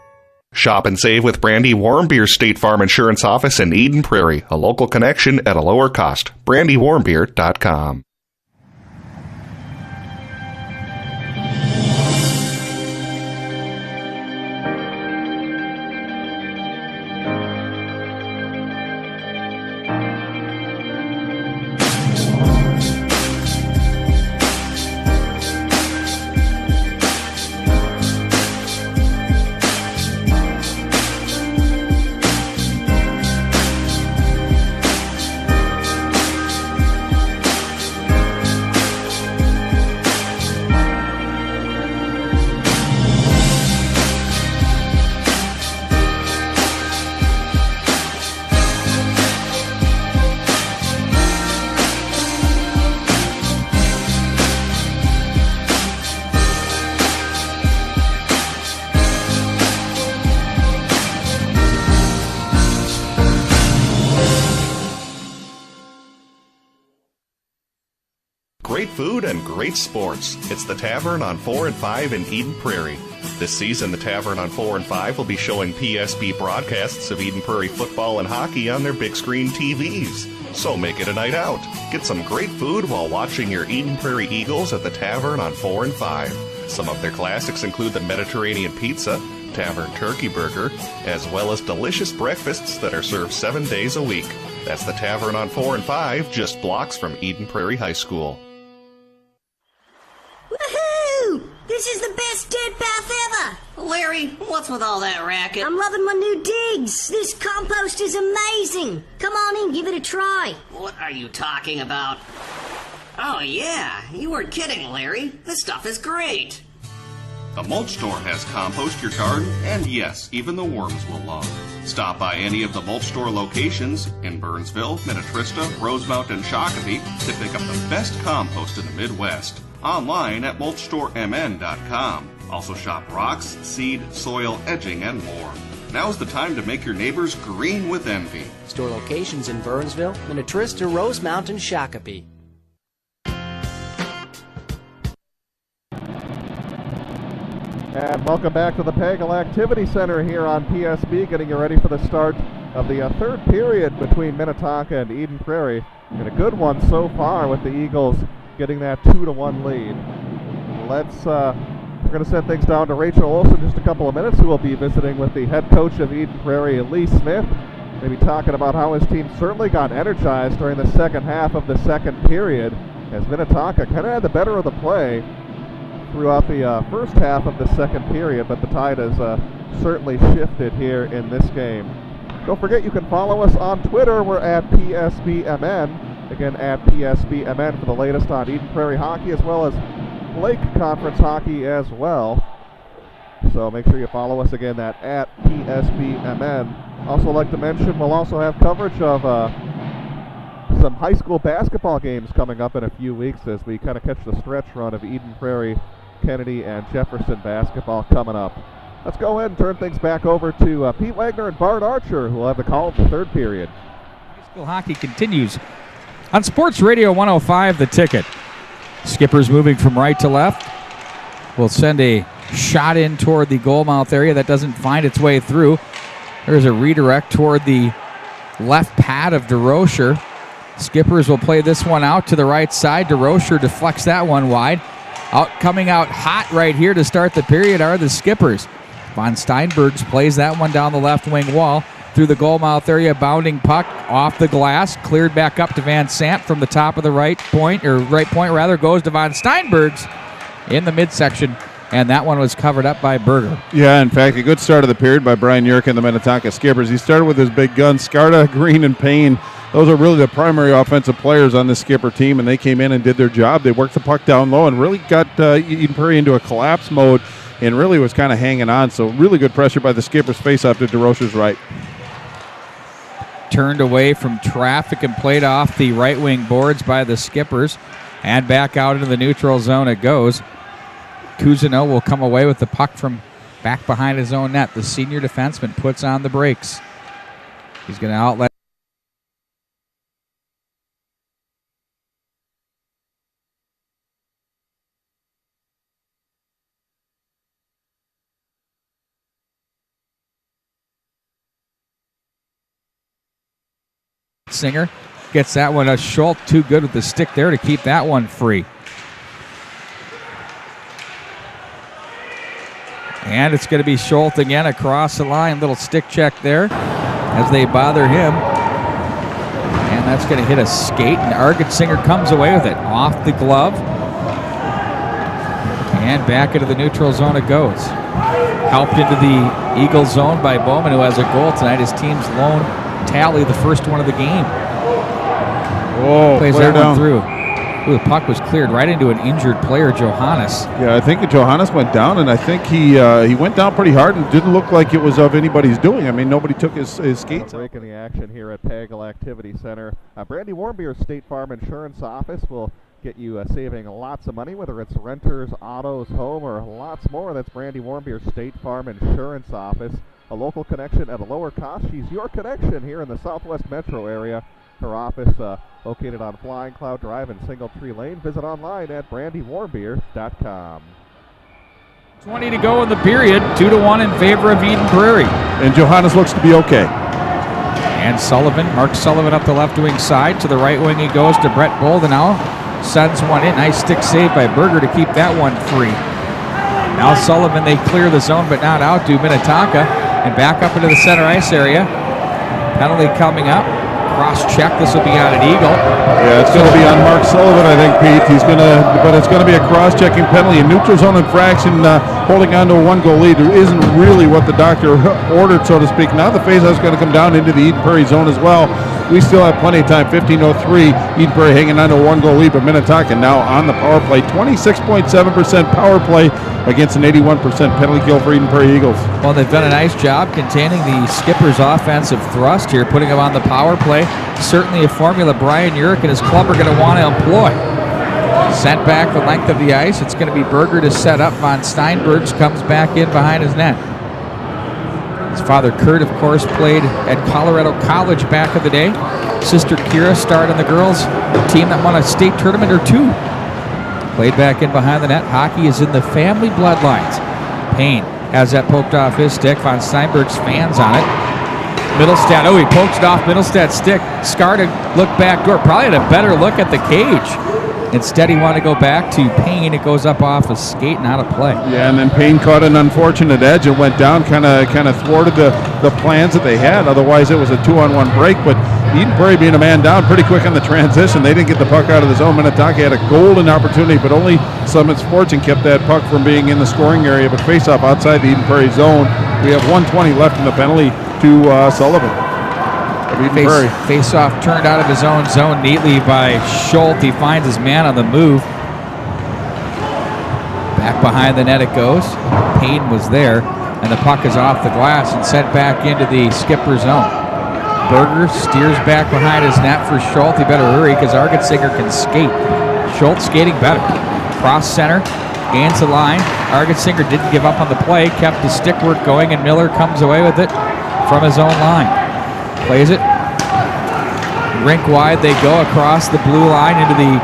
Shop and save with Brandy Warmbeer's State Farm Insurance Office in Eden Prairie, a local connection at a lower cost. BrandyWarmbeer.com. Great food and great sports. It's the Tavern on 4 and 5 in Eden Prairie. This season, the Tavern on 4 and 5 will be showing PSB broadcasts of Eden Prairie football and hockey on their big screen TVs. So make it a night out. Get some great food while watching your Eden Prairie Eagles at the Tavern on 4 and 5. Some of their classics include the Mediterranean Pizza, Tavern Turkey Burger, as well as delicious breakfasts that are served 7 days a week. That's the Tavern on 4 and 5, just blocks from Eden Prairie High School. Woohoo! This is the best dirt bath ever! Larry, what's with all that racket? I'm loving my new digs. This compost is amazing. Come on in, give it a try. What are you talking about? Oh yeah, you weren't kidding, Larry. This stuff is great. The Mulch Store has compost your garden, and yes, even the worms will love. Stop by any of the Mulch Store locations in Burnsville, Minnetonka, Rosemount, and Shakopee to pick up the best compost in the Midwest. Online at mulchstoremn.com. Also shop rocks, seed, soil, edging, and more. Now's the time to make your neighbors green with envy. Store locations in Burnsville, Minnetonka, Rosemount, and Shakopee. And welcome back to the Pagel Activity Center here on PSB, getting you ready for the start of the third period between Minnetonka and Eden Prairie. And a good one so far with the Eagles getting that 2-1 lead. We're going to send things down to Rachel Olson in just a couple of minutes, who will be visiting with the head coach of Eden Prairie, Lee Smith. Maybe talking about how his team certainly got energized during the second half of the second period, as Minnetonka kind of had the better of the play throughout the first half of the second period, but the Tide has certainly shifted here in this game. Don't forget you can follow us on Twitter. We're at PSBMN. Again, at PSBMN for the latest on Eden Prairie hockey, as well as Lake Conference hockey as well. So make sure you follow us again at PSBMN. Also like to mention we'll also have coverage of some high school basketball games coming up in a few weeks as we kind of catch the stretch run of Eden Prairie, Kennedy, and Jefferson basketball coming up. Let's go ahead and turn things back over to Pete Wagner and Bart Archer, who will have the call of the third period. High school hockey continues on Sports Radio 105, The Ticket. Skippers moving from right to left. Will send a shot in toward the goal mouth area that doesn't find its way through. There's a redirect toward the left pad of DeRocher. Skippers will play this one out to the right side. DeRocher deflects that one wide. Coming out hot right here to start the period are the Skippers. Von Steinbergs plays that one down the left wing wall through the goal mouth area. Bounding puck off the glass. Cleared back up to Van Sant from the top of the right point goes to Von Steinbergs in the midsection. And that one was covered up by Berger. Yeah, in fact, a good start of the period by Brian Yerk and the Minnetonka Skippers. He started with his big guns, Scarta, Green, and Payne. Those are really the primary offensive players on this Skipper team, and they came in and did their job. They worked the puck down low and really got Eden Prairie into a collapse mode and really was kind of hanging on. So really good pressure by the Skippers. Face off to DeRocher's right. Turned away from traffic and played off the right wing boards by the Skippers. And back out into the neutral zone it goes. Cousineau will come away with the puck from back behind his own net. The senior defenseman puts on the brakes. He's going to outlet. Singer gets that one. Schultz too good with the stick there to keep that one free. And it's going to be Schultz again across the line. Little stick check there as they bother him. And that's going to hit a skate. And Argetsinger comes away with it off the glove. And back into the neutral zone it goes. Helped into the Eagle zone by Bowman, who has a goal tonight. His team's lone tally, the first one of the game. Whoa, plays that one through. Ooh, the puck was cleared right into an injured player, Johannes. Yeah, I think Johannes went down, and I think he went down pretty hard and didn't look like it was of anybody's doing. I mean, nobody took his skates. Breaking the action here at Pagel Activity Center. Brandy Warmbier's State Farm Insurance Office will get you saving lots of money, whether it's renters, autos, home, or lots more. That's Brandy Warmbier's State Farm Insurance Office. A local connection at a lower cost. She's your connection here in the Southwest Metro area. Her office located on Flying Cloud Drive and Single Tree Lane. Visit online at brandywarmbeer.com. 20 to go in the period. 2-1 in favor of Eden Prairie. And Johannes looks to be okay. And Mark Sullivan up the left wing side. To the right wing he goes to Brett Boldenau. Sends one in. Nice stick save by Berger to keep that one free. Now Sullivan, they clear the zone but not out to Minnetonka. And back up into the center ice area. Penalty coming up. Cross check. This will be on an Eagle. Yeah, it's going to be on Mark Sullivan, I think, Pete. But it's going to be a cross-checking penalty. A neutral zone infraction, holding on to a one-goal lead. It isn't really what the doctor ordered, so to speak. Now the faceoff is going to come down into the Eden Prairie zone as well. We still have plenty of time. 15:03. Eden Prairie hanging on to a one-goal lead, but Minnetonka now on the power play. 26.7% power play against an 81% penalty kill for Eden Prairie Eagles. Well, they've done a nice job containing the Skippers' offensive thrust here, putting them on the power play. Certainly a formula Brian Yerk and his club are going to want to employ. Sent back the length of the ice. It's going to be Berger to set up. Von Steinbergs comes back in behind his net. His father, Kurt, of course, played at Colorado College back in the day. Sister Kira starred on the girls' team that won a state tournament or two. Played back in behind the net. Hockey is in the family bloodlines. Payne has that poked off his stick. Von Steinberg's fans on it. Middlestad, he pokes it off Middlestad's stick. Scarta looked back door. Probably had a better look at the cage. Instead, he wanted to go back to Payne. It goes up off a skate and out of play. Yeah, and then Payne caught an unfortunate edge and went down, kind of thwarted the plans that they had. Otherwise, it was a 2-on-1 break. But Eden Prairie being a man down pretty quick on the transition. They didn't get the puck out of the zone. Minnetonka had a golden opportunity, but only Summit's fortune kept that puck from being in the scoring area. But face-off outside the Eden Prairie zone. We have 1:20 left in the penalty to Sullivan. Face-off turned out of his own zone neatly by Schultz. He finds his man on the move. Back behind the net it goes. Payne was there, and the puck is off the glass and sent back into the skipper zone. Berger steers back behind his net for Schultz. He better hurry because Argetsinger can skate. Schultz skating better. Cross center, gains the line. Argetsinger didn't give up on the play, kept the stick work going, and Miller comes away with it from his own line. Plays it. Rink wide they go across the blue line into the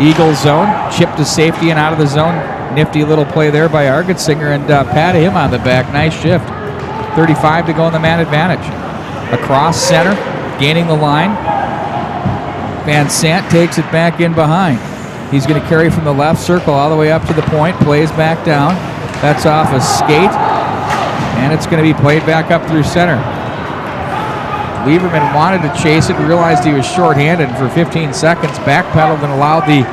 Eagles zone. Chip to safety and out of the zone. Nifty little play there by Argetsinger, and patted him on the back. Nice shift. 35 to go in the man advantage. Across center, gaining the line. Van Sant takes it back in behind. He's going to carry from the left circle all the way up to the point. Plays back down. That's off a skate. And it's going to be played back up through center. Lieberman wanted to chase it, realized he was shorthanded, and for 15 seconds backpedaled and allowed the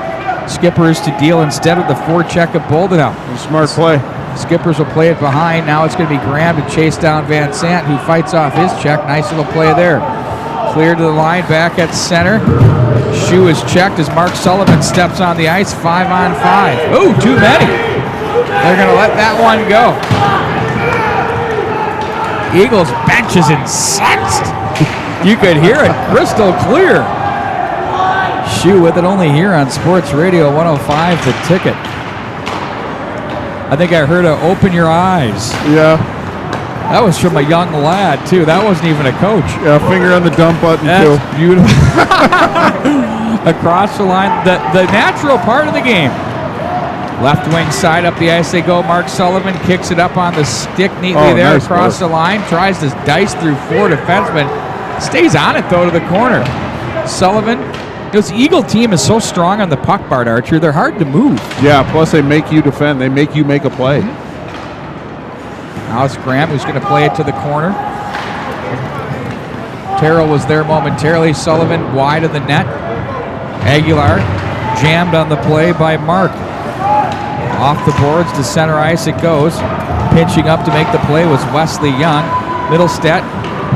Skippers to deal instead of the forecheck of Boldenau. Smart play. Skippers will play it behind. Now it's going to be Graham to chase down Van Sant, who fights off his check. Nice little play there. Clear to the line, back at center. Shoe is checked as Mark Sullivan steps on the ice. 5-on-5. Ooh, too many. They're going to let that one go. Eagles bench is incensed. You could hear it crystal clear. Shoe with it only here on Sports Radio 105, The Ticket. I think I heard a "open your eyes." Yeah. That was from a young lad, too. That wasn't even a coach. Yeah, finger on the dump button, too. That's beautiful. Across the line, the natural part of the game. Left wing side up the ice they go. Mark Sullivan kicks it up on the stick neatly there nice across the line. Tries to dice through 4 defensemen. Stays on it, though, to the corner. Sullivan. This Eagle team is so strong on the puck, Bart Archer. They're hard to move. Yeah, plus they make you defend. They make you make a play. Now it's Graham who's going to play it to the corner. Terrell was there momentarily. Sullivan wide of the net. Aguilar jammed on the play by Mark. Off the boards to center ice it goes. Pitching up to make the play was Wesley Young. Middlestedt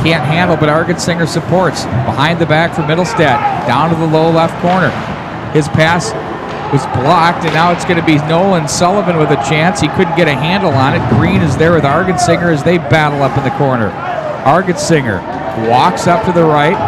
can't handle, but Argetsinger supports. Behind the back for Middlestedt. Down to the low left corner. His pass was blocked, and now it's going to be Nolan Sullivan with a chance. He couldn't get a handle on it. Green is there with Argetsinger as they battle up in the corner. Argetsinger walks up to the right.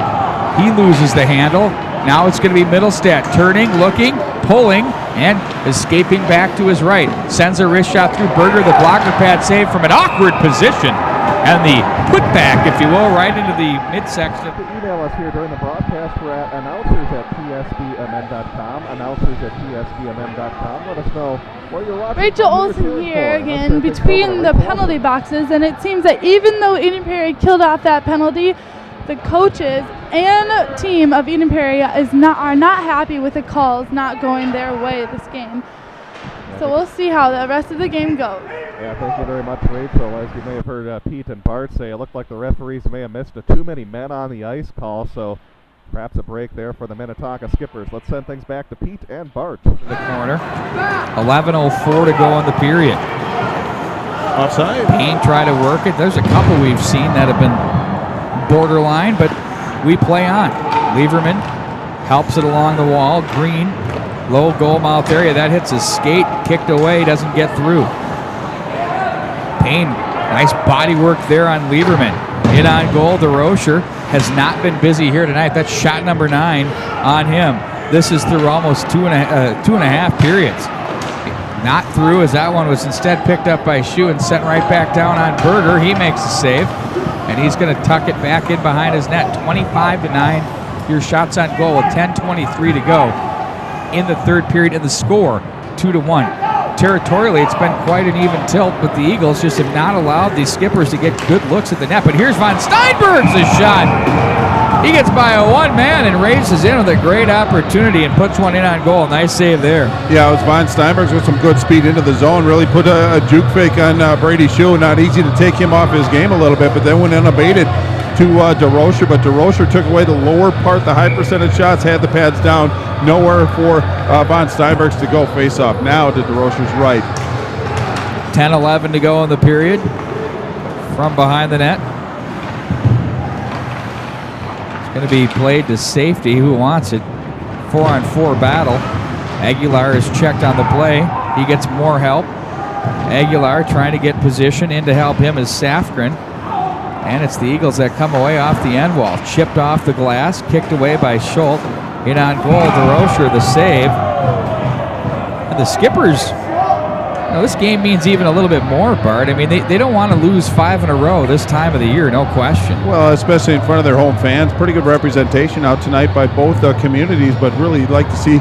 He loses the handle. Now it's going to be Middlestedt turning, looking, pulling, and escaping back to his right. Sends a wrist shot through Berger. The blocker pad save from an awkward position. And the putback, if you will, right into the midsection. You can email us here during the broadcast. We're at announcers@psbmn.com. Announcers@psbmn.com. Let us know where you're watching. Rachel Olsen here again between the penalty boxes, and it seems that even though Eden Prairie killed off that penalty, the coaches and team of Eden Prairie are not happy with the calls not going their way this game. So we'll see how the rest of the game goes. Yeah, thank you very much, Rachel. As you may have heard Pete and Bart say, it looked like the referees may have missed a too many men on the ice call, so perhaps a break there for the Minnetonka Skippers. Let's send things back to Pete and Bart. The corner. 11:04 to go in the period. Offside. Payne tried to work it. There's a couple we've seen that have been borderline, but we play on. Lieberman helps it along the wall. Green, low goal mouth area. That hits his skate. Kicked away. Doesn't get through. Payne, nice body work there on Lieberman. In on goal, DeRocher has not been busy here tonight. That's shot number 9 on him. This is through almost two and a half periods. Not through, as that one was instead picked up by Shoe and sent right back down on Berger. He makes the save, and he's going to tuck it back in behind his net. 25-9, your shots on goal with 10:23 to go in the third period, and the score 2-1. Territorially, it's been quite an even tilt, but the Eagles just have not allowed these Skippers to get good looks at the net. But here's Von Steinberg's shot. He gets by a one-man and raises in with a great opportunity and puts one in on goal. Nice save there. Yeah, it was Von Steinberg's with some good speed into the zone. Really put a juke fake on Brady Shue. Not easy to take him off his game a little bit, but then went unabated to DeRocher. But DeRocher took away the lower part, the high percentage shots, had the pads down. Nowhere for Von Steinberg's to go face off. Now to DeRocher's right. 10-11 to go in the period. from behind the net. It's going to be played to safety. Who wants it? 4-on-4 battle. Aguilar is checked on the play. He gets more help. Aguilar trying to get position. In to help him is Safgren. And it's the Eagles that come away off the end wall. Chipped off the glass, kicked away by Schultz. In on goal, DeRocher, the save. And the Skippers, this game means even a little bit more, Bart. I mean, they don't want to lose 5 in a row this time of the year, no question. Well, especially in front of their home fans. Pretty good representation out tonight by both communities, but really like to see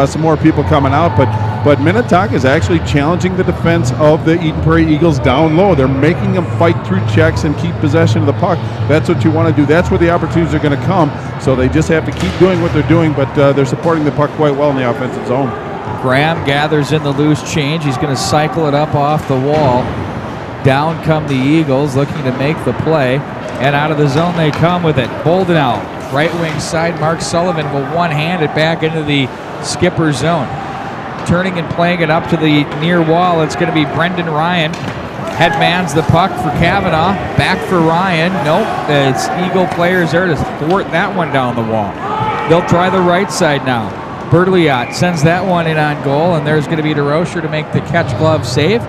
some more people coming out. But Minnetonka is actually challenging the defense of the Eden Prairie Eagles down low. They're making them fight through checks and keep possession of the puck. That's what you want to do. That's where the opportunities are going to come. So they just have to keep doing what they're doing, but they're supporting the puck quite well in the offensive zone. Graham gathers in the loose change. He's going to cycle it up off the wall. Down come the Eagles looking to make the play. And out of the zone they come with it. Bolden out. Right wing side, Mark Sullivan will one-hand it back into the skipper zone. Turning and playing it up to the near wall. It's going to be Brendan Ryan. Headmans the puck for Kavanaugh. Back for Ryan. Nope. It's Eagle players there to thwart that one down the wall. They'll try the right side now. Bertliot sends that one in on goal, and there's going to be DeRocher to make the catch glove save.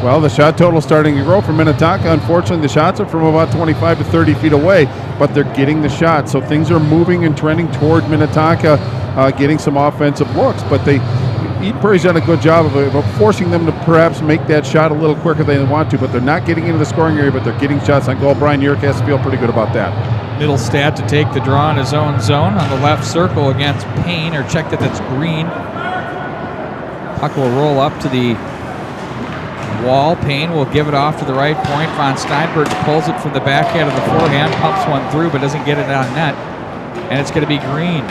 Well, the shot total starting to grow for Minnetonka. Unfortunately, the shots are from about 25 to 30 feet away, but they're getting the shot. So things are moving and trending toward Minnetonka getting some offensive looks. But Eden Prairie's done a good job of forcing them to perhaps make that shot a little quicker than they want to, but they're not getting into the scoring area, but they're getting shots on goal. Brian Yerk has to feel pretty good about that. Middlestad to take the draw in his own zone on the left circle against Payne, or check that's Green. Puck will roll up to the wall. Payne will give it off to the right point. Von Steinberg pulls it from the backhand of the forehand, pumps one through, but doesn't get it on net. And it's going to be Green.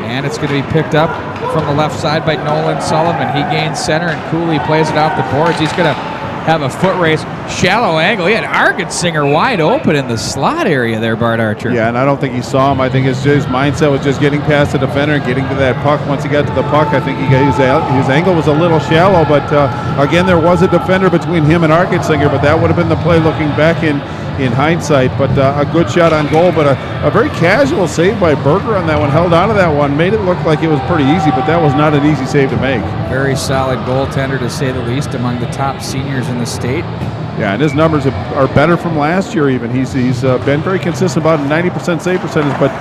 And it's going to be picked up from the left side by Nolan Sullivan. He gains center, and Cooley plays it off the boards. He's going to have a foot race, shallow angle. He had Argensinger wide open in the slot area there, Bart Archer. Yeah, and I don't think he saw him. I think his mindset was just getting past the defender and getting to that puck. Once he got to the puck, I think his angle was a little shallow, but again, there was a defender between him and Argensinger, but that would have been the play looking back in hindsight. But a good shot on goal, but a very casual save by Berger on that one. Held on to that one, made it look like it was pretty easy, but that was not an easy save to make. Very solid goaltender, to say the least, among the top seniors in the state. Yeah, and his numbers are better from last year even. He's been very consistent, about a 90% save percentage, but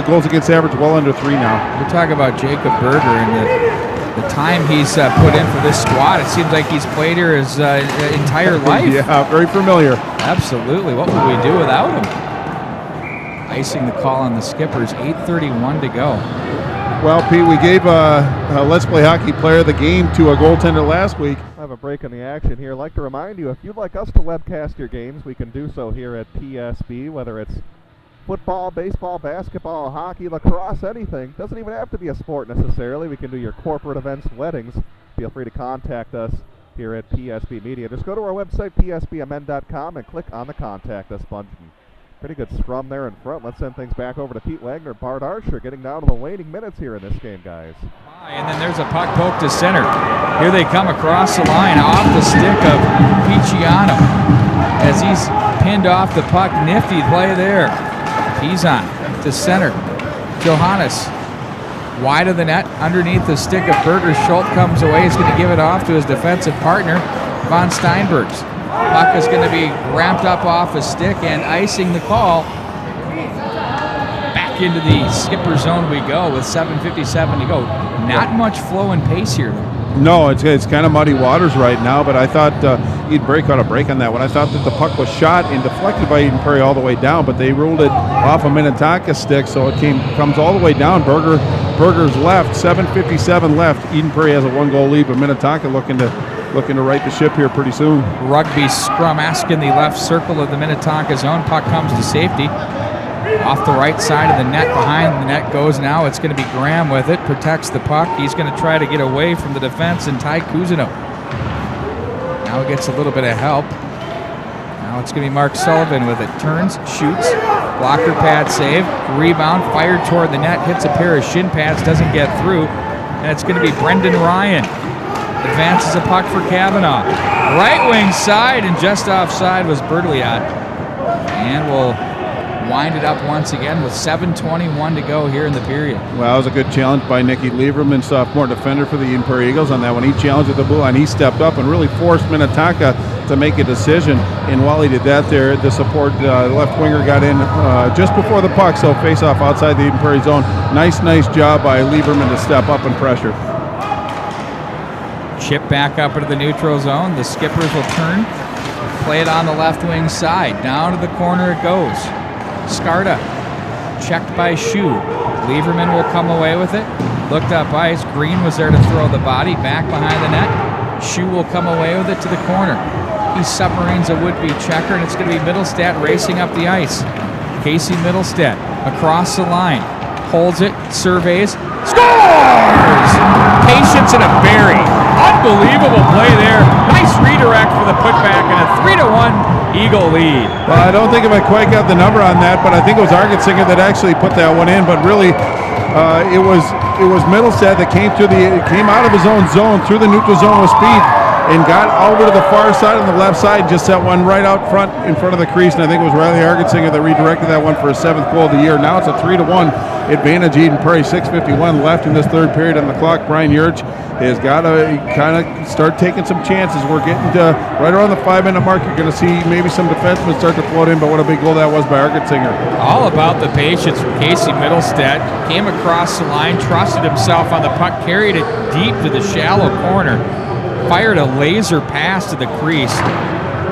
goals against average well under 3 now. We're talking about Jacob Berger and the time he's put in for this squad. It seems like he's played here his entire life. Yeah, very familiar. Absolutely. What would we do without him? Icing the call on the Skippers, 8:31 to go. Well, Pete, we gave a Let's Play Hockey Player of the Game to a goaltender last week. I have a break in the action here. I'd like to remind you, if you'd like us to webcast your games, we can do so here at PSB, whether it's football, baseball, basketball, hockey, lacrosse, anything. Doesn't even have to be a sport necessarily. We can do your corporate events, weddings. Feel free to contact us here at PSB Media. Just go to our website, psbmn.com, and click on the Contact Us button. Pretty good scrum there in front. Let's send things back over to Pete Wagner, Bart Archer, getting down to the waning minutes here in this game, guys. And then there's a puck poke to center. Here they come across the line, off the stick of Picciano. As he's pinned off the puck, nifty play there. He's on to center. Johannes wide of the net, underneath the stick of Berger. Schultz comes away. He's going to give it off to his defensive partner, Von Steinbergs. Puck is going to be ramped up off a stick, and icing the call. Back into the skipper zone we go with 7:57 to go. Not much flow and pace here, though. No, it's kind of muddy waters right now, but I thought Eden Prairie caught a break on that one. I thought that the puck was shot and deflected by Eden Prairie all the way down, but they ruled it off a Minnetonka stick, so it comes all the way down. Berger's left, 7:57 left. Eden Prairie has a 1-goal lead, but Minnetonka looking to right the ship here pretty soon. Rugby scrum-esque in the left circle of the Minnetonka zone. Puck comes to safety. Off the right side of the net, behind the net goes now. It's going to be Graham with it, protects the puck. He's going to try to get away from the defense, and Ty Kuzino now gets a little bit of help. Now it's going to be Mark Sullivan with it. Turns, shoots, blocker pad save, rebound, fired toward the net, hits a pair of shin pads, doesn't get through, and it's going to be Brendan Ryan. Advances a puck for Kavanaugh. Right wing side, and just offside was Bertoliot. And we'll wind it up once again with 7:21 to go here in the period. Well, that was a good challenge by Nicky Lieberman, sophomore defender for the Eden Prairie Eagles on that one. He challenged at the blue line. He stepped up and really forced Minnetonka to make a decision. And while he did that there, the support left winger got in just before the puck, so face-off outside the Eden Prairie zone. Nice job by Lieberman to step up and pressure. Chip back up into the neutral zone. The Skippers will turn, play it on the left wing side. Down to the corner it goes. Skarda, checked by Shu. Lieberman will come away with it. Looked up ice. Green was there to throw the body back behind the net. Shu will come away with it to the corner. He submarines a would-be checker, and it's going to be Middlestat racing up the ice. Casey Middlestat across the line. Holds it, surveys, scores! Patience and a bury. Unbelievable play there. Nice redirect for the putback, and a 3-1 Eagle lead. Well, I don't think if I quite got the number on that, but I think it was Argetsinger that actually put that one in. But really, it was Middlestat that came out of his own zone through the neutral zone with speed and got over to the far side on the left side, just set one right out front in front of the crease. And I think it was Riley Argetsinger that redirected that one for his 7th goal of the year. Now it's a 3-1 advantage. Eden Prairie, 6:51 left in this third period on the clock. Brian Yurch has got to kind of start taking some chances. We're getting to right around the 5-minute mark. You're going to see maybe some defensemen start to float in, but what a big goal that was by Argetsinger. All about the patience from Casey Middlestat. Came across the line, trusted himself on the puck, carried it deep to the shallow corner, fired a laser pass to the crease.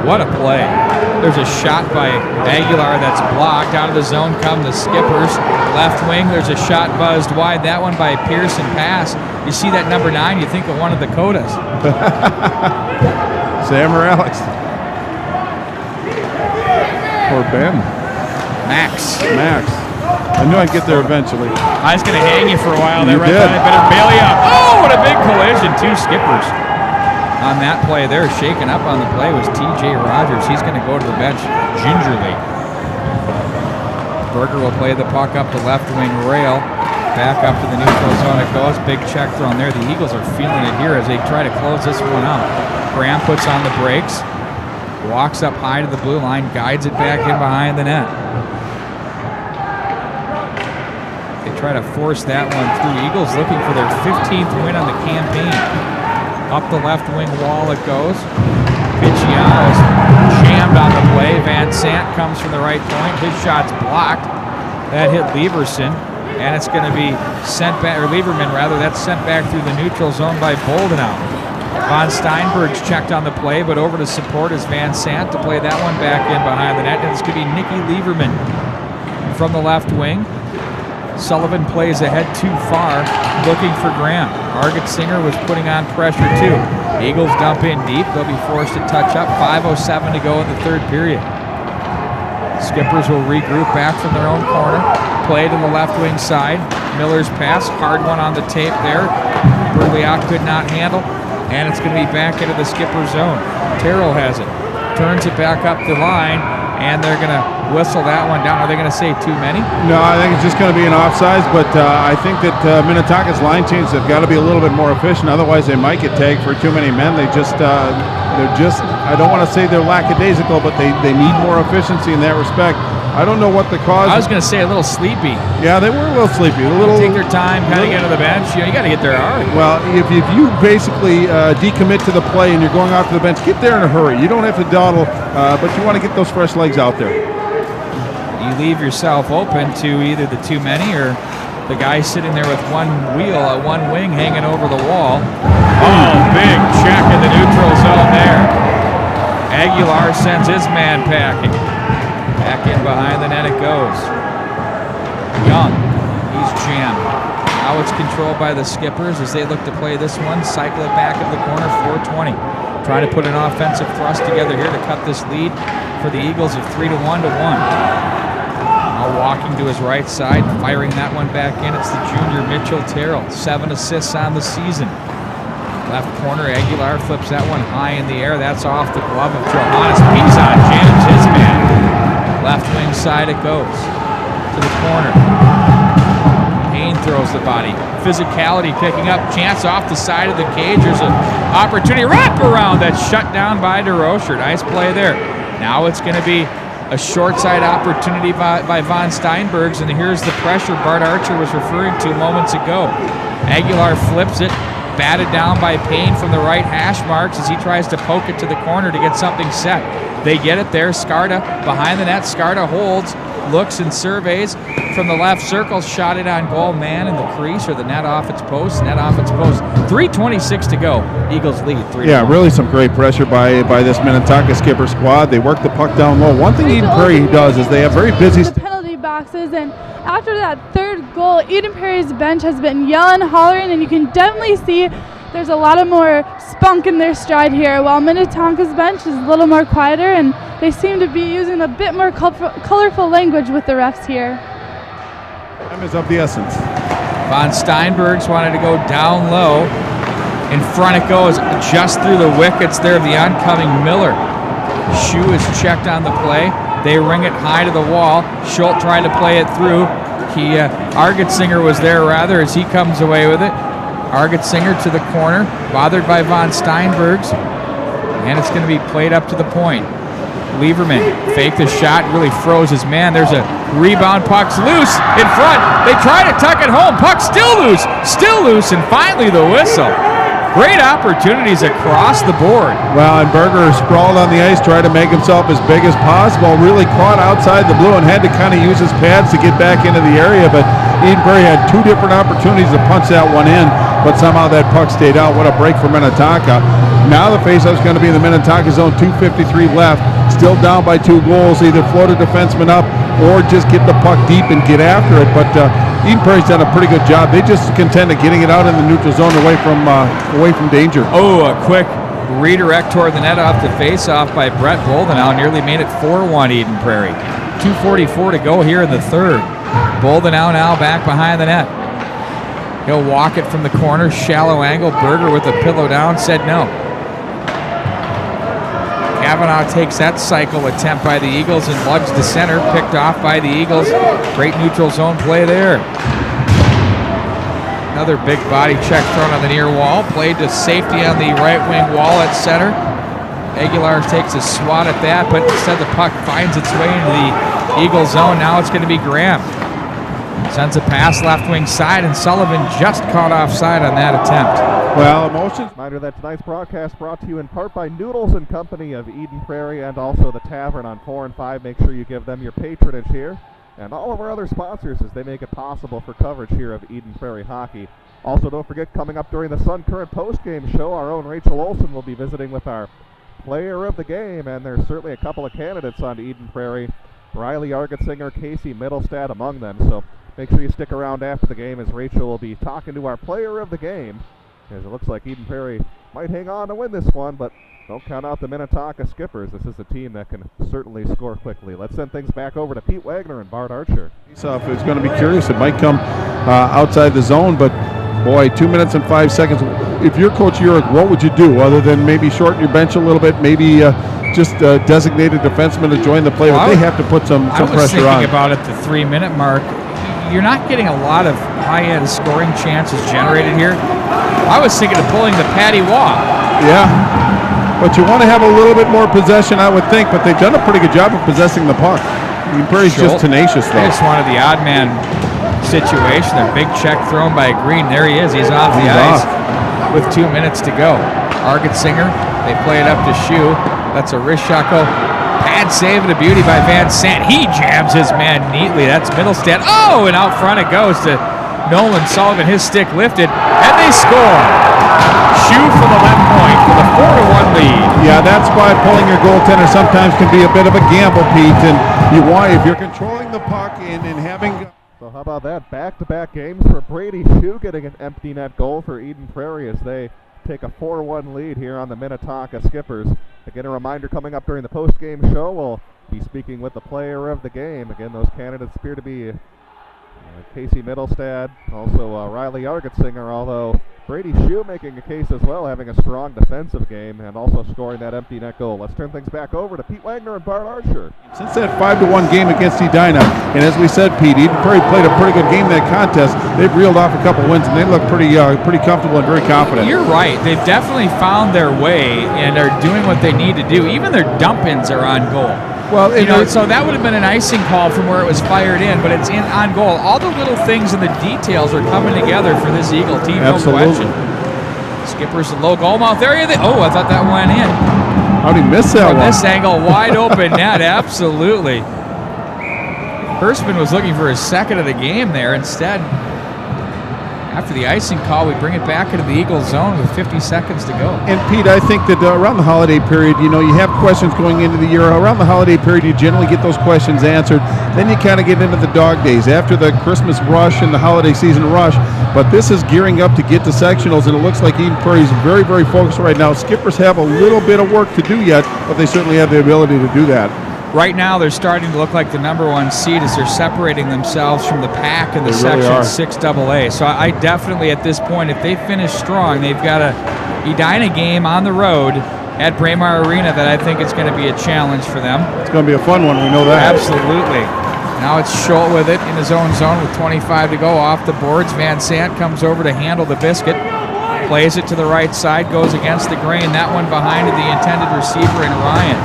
What a play. There's a shot by Aguilar that's blocked. Out of the zone come the Skippers. Left wing, there's a shot buzzed wide. That one by Pearson pass. You see that number 9, you think of one of the Dakotas. Sam or Alex? Or Ben? Max. I knew I'd get there eventually. I was going to hang you for a while there. You did. I better bail you up. Oh, what a big collision. 2 Skippers on that play there. Shaken up on the play was TJ Rogers. He's going to go to the bench gingerly. Berger will play the puck up the left wing rail. Back up to the neutral zone it goes. Big check thrown there. The Eagles are feeling it here as they try to close this one out. Graham puts on the brakes. Walks up high to the blue line. Guides it back in behind the net. They try to force that one through. Eagles looking for their 15th win on the campaign. Up the left wing wall it goes. Picciano's jammed on the play. Van Sant comes from the right point. His shot's blocked. That hit Lieberson. And it's going to be sent back, or Lieberman rather, that's sent back through the neutral zone by Boldenau. Von Steinberg's checked on the play, but over to support is Van Sant to play that one back in behind the net. And it's going to be Nicky Lieberman from the left wing. Sullivan plays ahead too far, looking for Graham. Argetsinger was putting on pressure too. Eagles dump in deep. They'll be forced to touch up. 5:07 to go in the third period. Skippers will regroup back from their own corner. Play to the left wing side. Miller's pass, hard one on the tape there. Berliot could not handle, and it's going to be back into the Skipper zone. Terrell has it. Turns it back up the line, and they're going to whistle that one down. Are they going to say too many? No, I think it's just going to be an offsides, but I think that Minnetonka's line changes have got to be a little bit more efficient. Otherwise, they might get tagged for too many men. They're just, I don't want to say they're lackadaisical, but they need more efficiency in that respect. I don't know what the cause. I was going to say a little sleepy. Yeah, they were a little sleepy. Take their time, kind of get to the bench. You got to get there hard. Well, if you basically decommit to the play and you're going off to the bench, get there in a hurry. You don't have to dawdle, but you want to get those fresh legs out there. You leave yourself open to either the too many or the guy sitting there with one wheel, one wing hanging over the wall. Oh, big check in the neutral zone there. Aguilar sends his man packing. Back in behind the net it goes. Young, he's jammed. Now it's controlled by the Skippers as they look to play this one. Cycle it back into the corner, 4:20. Trying to put an offensive thrust together here to cut this lead for the Eagles of 3-1 to 1. Now walking to his right side, firing that one back in. It's the junior Mitchell Terrell. 7 assists on the season. Left corner, Aguilar flips that one high in the air. That's off the glove of Johannes. Pizon jams his man. Left wing side it goes to the corner. Payne throws the body. Physicality picking up. Chance off the side of the cage. There's an opportunity. Wrap around. That's shut down by DeRocher. Nice play there. Now it's going to be a short side opportunity by Von Steinbergs, and here's the pressure Bart Archer was referring to moments ago. Aguilar flips it, batted down by Payne from the right hash marks as he tries to poke it to the corner to get something set. They get it there. Skarda behind the net. Skarda holds, looks and surveys from the left circle. Shot it on goal. Man in the crease or the net off its post. Net off its post. 3:26 to go. Eagles lead 3-1. Yeah, really some great pressure by this Minnetonka skipper squad. They work the puck down low. One thing Eden Prairie does is they have very busy the penalty boxes, and after that third goal, Eden Prairie's bench has been yelling, hollering, and you can definitely see there's a lot of more spunk in their stride here, while Minnetonka's bench is a little more quieter, and they seem to be using a bit more colorful language with the refs here. Time is of the essence. Von Steinbergs wanted to go down low. In front it goes, just through the wickets there of the oncoming Miller. Shoe is checked on the play. They ring it high to the wall. Schultz tried to play it through. Argetsinger was there rather as he comes away with it. Argetsinger to the corner, bothered by Von Steinbergs, and it's going to be played up to the point. Lieberman faked the shot, really froze his man. There's a rebound, puck's loose in front. They try to tuck it home, puck's still loose, and finally the whistle. Great opportunities across the board. Well, and Berger sprawled on the ice, tried to make himself as big as possible, really caught outside the blue and had to kind of use his pads to get back into the area, but Eden Prairie had two different opportunities to punch that one in, but somehow that puck stayed out. What a break for Minnetonka. Now the faceoff is going to be in the Minnetonka zone, 2:53 left, still down by 2 goals, either float a defenseman up or just get the puck deep and get after it, but Eden Prairie's done a pretty good job. They just contend to getting it out in the neutral zone away from danger. Oh, a quick redirect toward the net off the face-off by Brett Boldenau. Nearly made it 4-1 Eden Prairie. 2:44 to go here in the third. Boldenau now back behind the net. He'll walk it from the corner, shallow angle. Berger with the pillow down, said no. Kavanaugh takes that cycle attempt by the Eagles and lugs to center, picked off by the Eagles. Great neutral zone play there. Another big body check thrown on the near wall, played to safety on the right wing wall at center. Aguilar takes a swat at that, but instead the puck finds its way into the Eagle zone. Now it's going to be Graham. Sends a pass left wing side, and Sullivan just caught offside on that attempt. Well, emotions. Reminder that tonight's broadcast brought to you in part by Noodles and Company of Eden Prairie and also the Tavern on 4 and 5. Make sure you give them your patronage here. And all of our other sponsors as they make it possible for coverage here of Eden Prairie hockey. Also, don't forget, coming up during the Sun Current postgame show, our own Rachel Olson will be visiting with our player of the game, and there's certainly a couple of candidates on Eden Prairie. Riley Argetsinger, Casey Middlestad among them, so make sure you stick around after the game as Rachel will be talking to our player of the game, as it looks like Eden Prairie might hang on to win this one, but don't count out the Minnetonka Skippers. This is a team that can certainly score quickly. Let's send things back over to Pete Wagner and Bart Archer. So if it's going to be curious, it might come outside the zone, but boy, 2 minutes and 5 seconds. If you're Coach Urick, what would you do other than maybe shorten your bench a little bit, maybe just designate a defenseman to join the play, but they have to put some pressure on. I was thinking about at the 3-minute mark, you're not getting a lot of high-end scoring chances generated here. I was thinking of pulling the Patty Waugh. Yeah, but you want to have a little bit more possession, I would think, but they've done a pretty good job of possessing the puck. Prairie's just tenacious, though. They just wanted the odd man situation. A big check thrown by Green. There he is. He's off the ice with 2 minutes to go. Argetsinger, they play it up to Shoe. That's a wrist shot goal. Pad save and a beauty by Van Sant. He jams his man neatly. That's Middlestad. Oh, and out front it goes to Nolan Sullivan. His stick lifted, and they score. Shoe from the left point for the 4-1 lead. Yeah, that's why pulling your goaltender sometimes can be a bit of a gamble, Pete. And you want, if you're controlling the puck and having. So how about that? Back-to-back games for Brady Shoe, getting an empty net goal for Eden Prairie as they take a 4-1 lead here on the Minnetonka Skippers. Again, a reminder, coming up during the post-game show, we'll be speaking with the player of the game. Again, those candidates appear to be Casey Middlestad, also Riley Argetsinger, although Brady Shue making a case as well, having a strong defensive game and also scoring that empty net goal. Let's turn things back over to Pete Wagner and Bart Archer. Since that 5-1 game against Edina, and as we said, Pete, Eden Prairie played a pretty good game in that contest. They've reeled off a couple wins, and they look pretty comfortable and very confident. You're right. They've definitely found their way and are doing what they need to do. Even their dump-ins are on goal. Well, so that would have been an icing call from where it was fired in, but it's on goal. All the little things and the details are coming together for this Eagle team, no question. Skippers and low goal mouth area. I thought that went in. How'd he miss that From one? this angle, wide open net, absolutely. Hirschman was looking for his second of the game there. Instead, after the icing call, we bring it back into the Eagle zone with 50 seconds to go. And Pete, I think that around the holiday period, you have questions going into the year. Around the holiday period, you generally get those questions answered. Then you kind of get into the dog days after the Christmas rush and the holiday season rush. But this is gearing up to get to sectionals, and it looks like Eden Prairie is very, very focused right now. Skippers have a little bit of work to do yet, but they certainly have the ability to do that. Right now, they're starting to look like the #1 seed as they're separating themselves from the pack in the Section 6AA. So I definitely, at this point, if they finish strong, they've got a Edina game on the road at Braemar Arena that I think it's going to be a challenge for them. It's going to be a fun one, we know that. Absolutely. Now it's Scholl with it in his own zone with 25 to go off the boards. Van Sant comes over to handle the biscuit. Plays it to the right side, goes against the grain. That one behind the intended receiver in Ryan.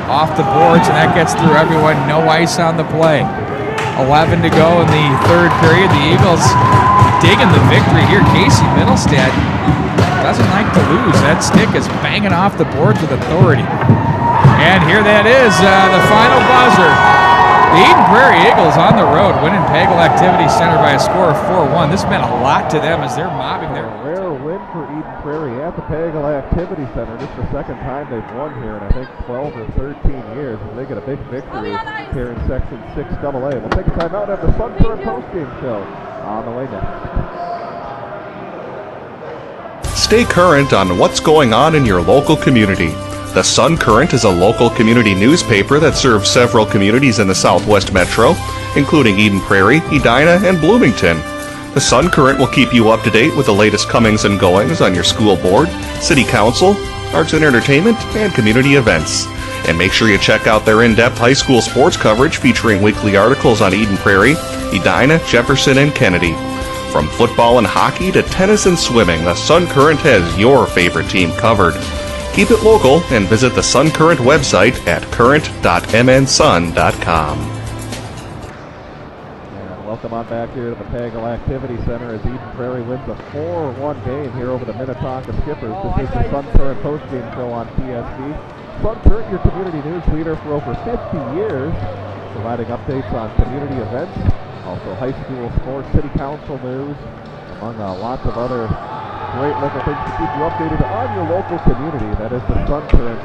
Off the boards, and that gets through everyone. No ice on the play. 11 to go in the third period. The Eagles digging the victory here. Casey Middlestad doesn't like to lose. That stick is banging off the boards with authority. And here that is, the final buzzer. The Eden Prairie Eagles on the road, winning Pagel Activity Center by a score of 4-1. This meant a lot to them as they're mobbing their... A rare win for Eden Prairie at the Pagel Activity Center. This is the second time they've won here in, I think, 12 or 13 years. And they get a big victory here in Section 6AA. We'll take a time out and have the Sun Current postgame show on the way next. Stay current on what's going on in your local community. The Sun Current is a local community newspaper that serves several communities in the Southwest Metro, including Eden Prairie, Edina, and Bloomington. The Sun Current will keep you up to date with the latest comings and goings on your school board, city council, arts and entertainment, and community events. And make sure you check out their in-depth high school sports coverage featuring weekly articles on Eden Prairie, Edina, Jefferson, and Kennedy. From football and hockey to tennis and swimming, the Sun Current has your favorite team covered. Keep it local and visit the Sun Current website at current.mnsun.com. And welcome on back here to the Pagel Activity Center as Eden Prairie wins a 4-1 game here over the Minnetonka Skippers. This is the Sun Current postgame show on PSB. Sun Current, your community news leader for over 50 years, providing updates on community events, also high school sports, city council news, among lots of other great local things to keep you updated on your local community. That is the Sun Current.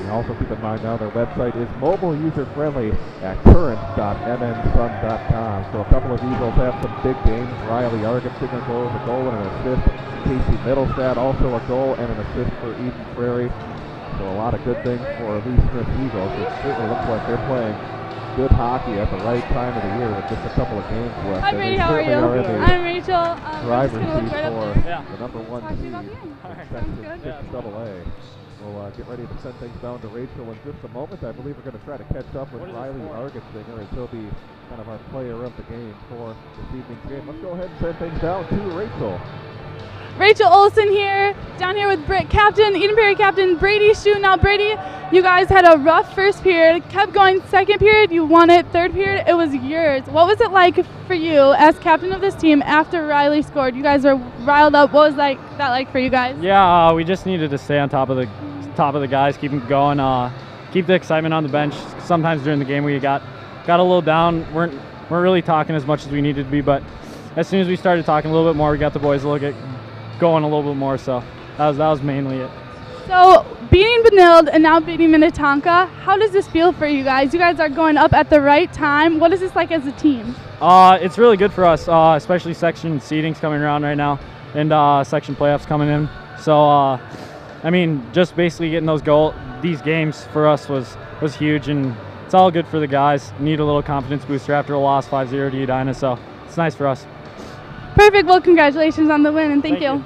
And also keep in mind now their website is mobile user-friendly at current.mnsun.com. So a couple of Eagles have some big games. Riley Argetsinger goes a goal and an assist. Casey Middlestad also a goal and an assist for Eden Prairie. So a lot of good things for Lee Smith Eagles. It certainly looks like they're playing good hockey at the right time of the year with just a couple of games left. Hi, Brady. How are you? I'm Rachel. Driver's seat right for the #1 seed in Section 6AA. We'll get ready to send things down to Rachel in just a moment. I believe we're going to try to catch up with Riley Argetsinger as he'll be kind of our player of the game for this evening's game. Let's go ahead and send things down to Rachel. Rachel Olson here, down here with Eden Prairie captain Brady Shue. Now, Brady, you guys had a rough first period, kept going second period, you won it, third period, it was yours. What was it like for you as captain of this team after Riley scored? You guys were riled up. What was that like for you guys? Yeah, we just needed to stay on top of the guys, keep them going, keep the excitement on the bench. Sometimes during the game we got a little down, weren't really talking as much as we needed to be, but as soon as we started talking a little bit more, we got the boys going a little bit more, so that was mainly it. So beating Benilde and now beating Minnetonka, how does this feel for you guys? You guys are going up at the right time. What is this like as a team? It's really good for us, especially section seedings coming around right now and section playoffs coming in. So I mean, just basically getting these games for us was huge, and it's all good for the guys. Need a little confidence booster after a loss 5-0 to Edina, so it's nice for us. Perfect. Well, congratulations on the win, and thank you.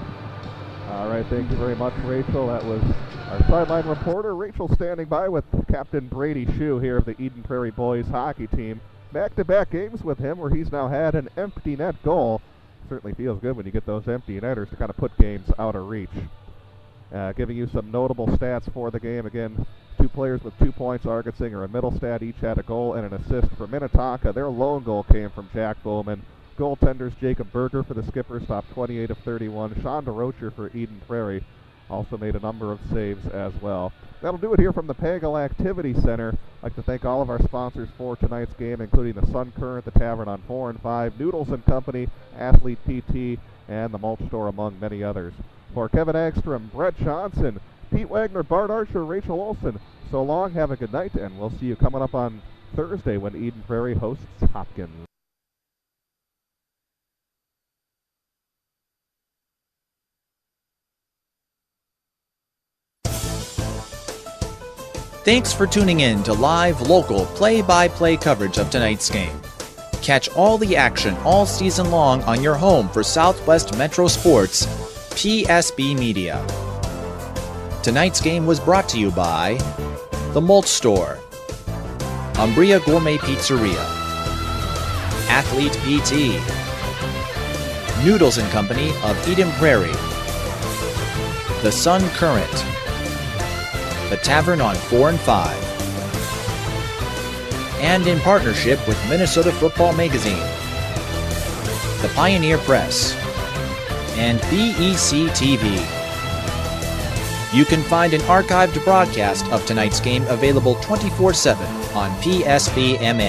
All right, thank you very much, Rachel. That was our sideline reporter. Rachel standing by with Captain Brady Shue here of the Eden Prairie boys hockey team. Back-to-back games with him where he's now had an empty net goal. Certainly feels good when you get those empty netters to kind of put games out of reach. Giving you some notable stats for the game. Again, 2 players with 2 points, Argetsinger and Middlestad, each had a goal and an assist for Minnetonka. Their lone goal came from Jack Bowman. Goaltenders Jacob Berger for the Skippers, stopped 28 of 31. Sean DeRocher for Eden Prairie also made a number of saves as well. That'll do it here from the Pagel Activity Center. I'd like to thank all of our sponsors for tonight's game, including the Sun Current, the Tavern on 4 and 5, Noodles and Company, Athlete PT, and the Mulch Store, among many others. For Kevin Agstrom, Brett Johnson, Pete Wagner, Bart Archer, Rachel Olson, so long, have a good night, and we'll see you coming up on Thursday when Eden Prairie hosts Hopkins. Thanks for tuning in to live, local, play-by-play coverage of tonight's game. Catch all the action all season long on your home for Southwest Metro Sports, PSB Media. Tonight's game was brought to you by The Mulch Store, Umbria Gourmet Pizzeria, Athlete PT, Noodles and Company of Eden Prairie, The Sun Current, the Tavern on 4 and 5, and in partnership with Minnesota Football Magazine, the Pioneer Press, and BEC TV. You can find an archived broadcast of tonight's game available 24/7 on psbmn.com.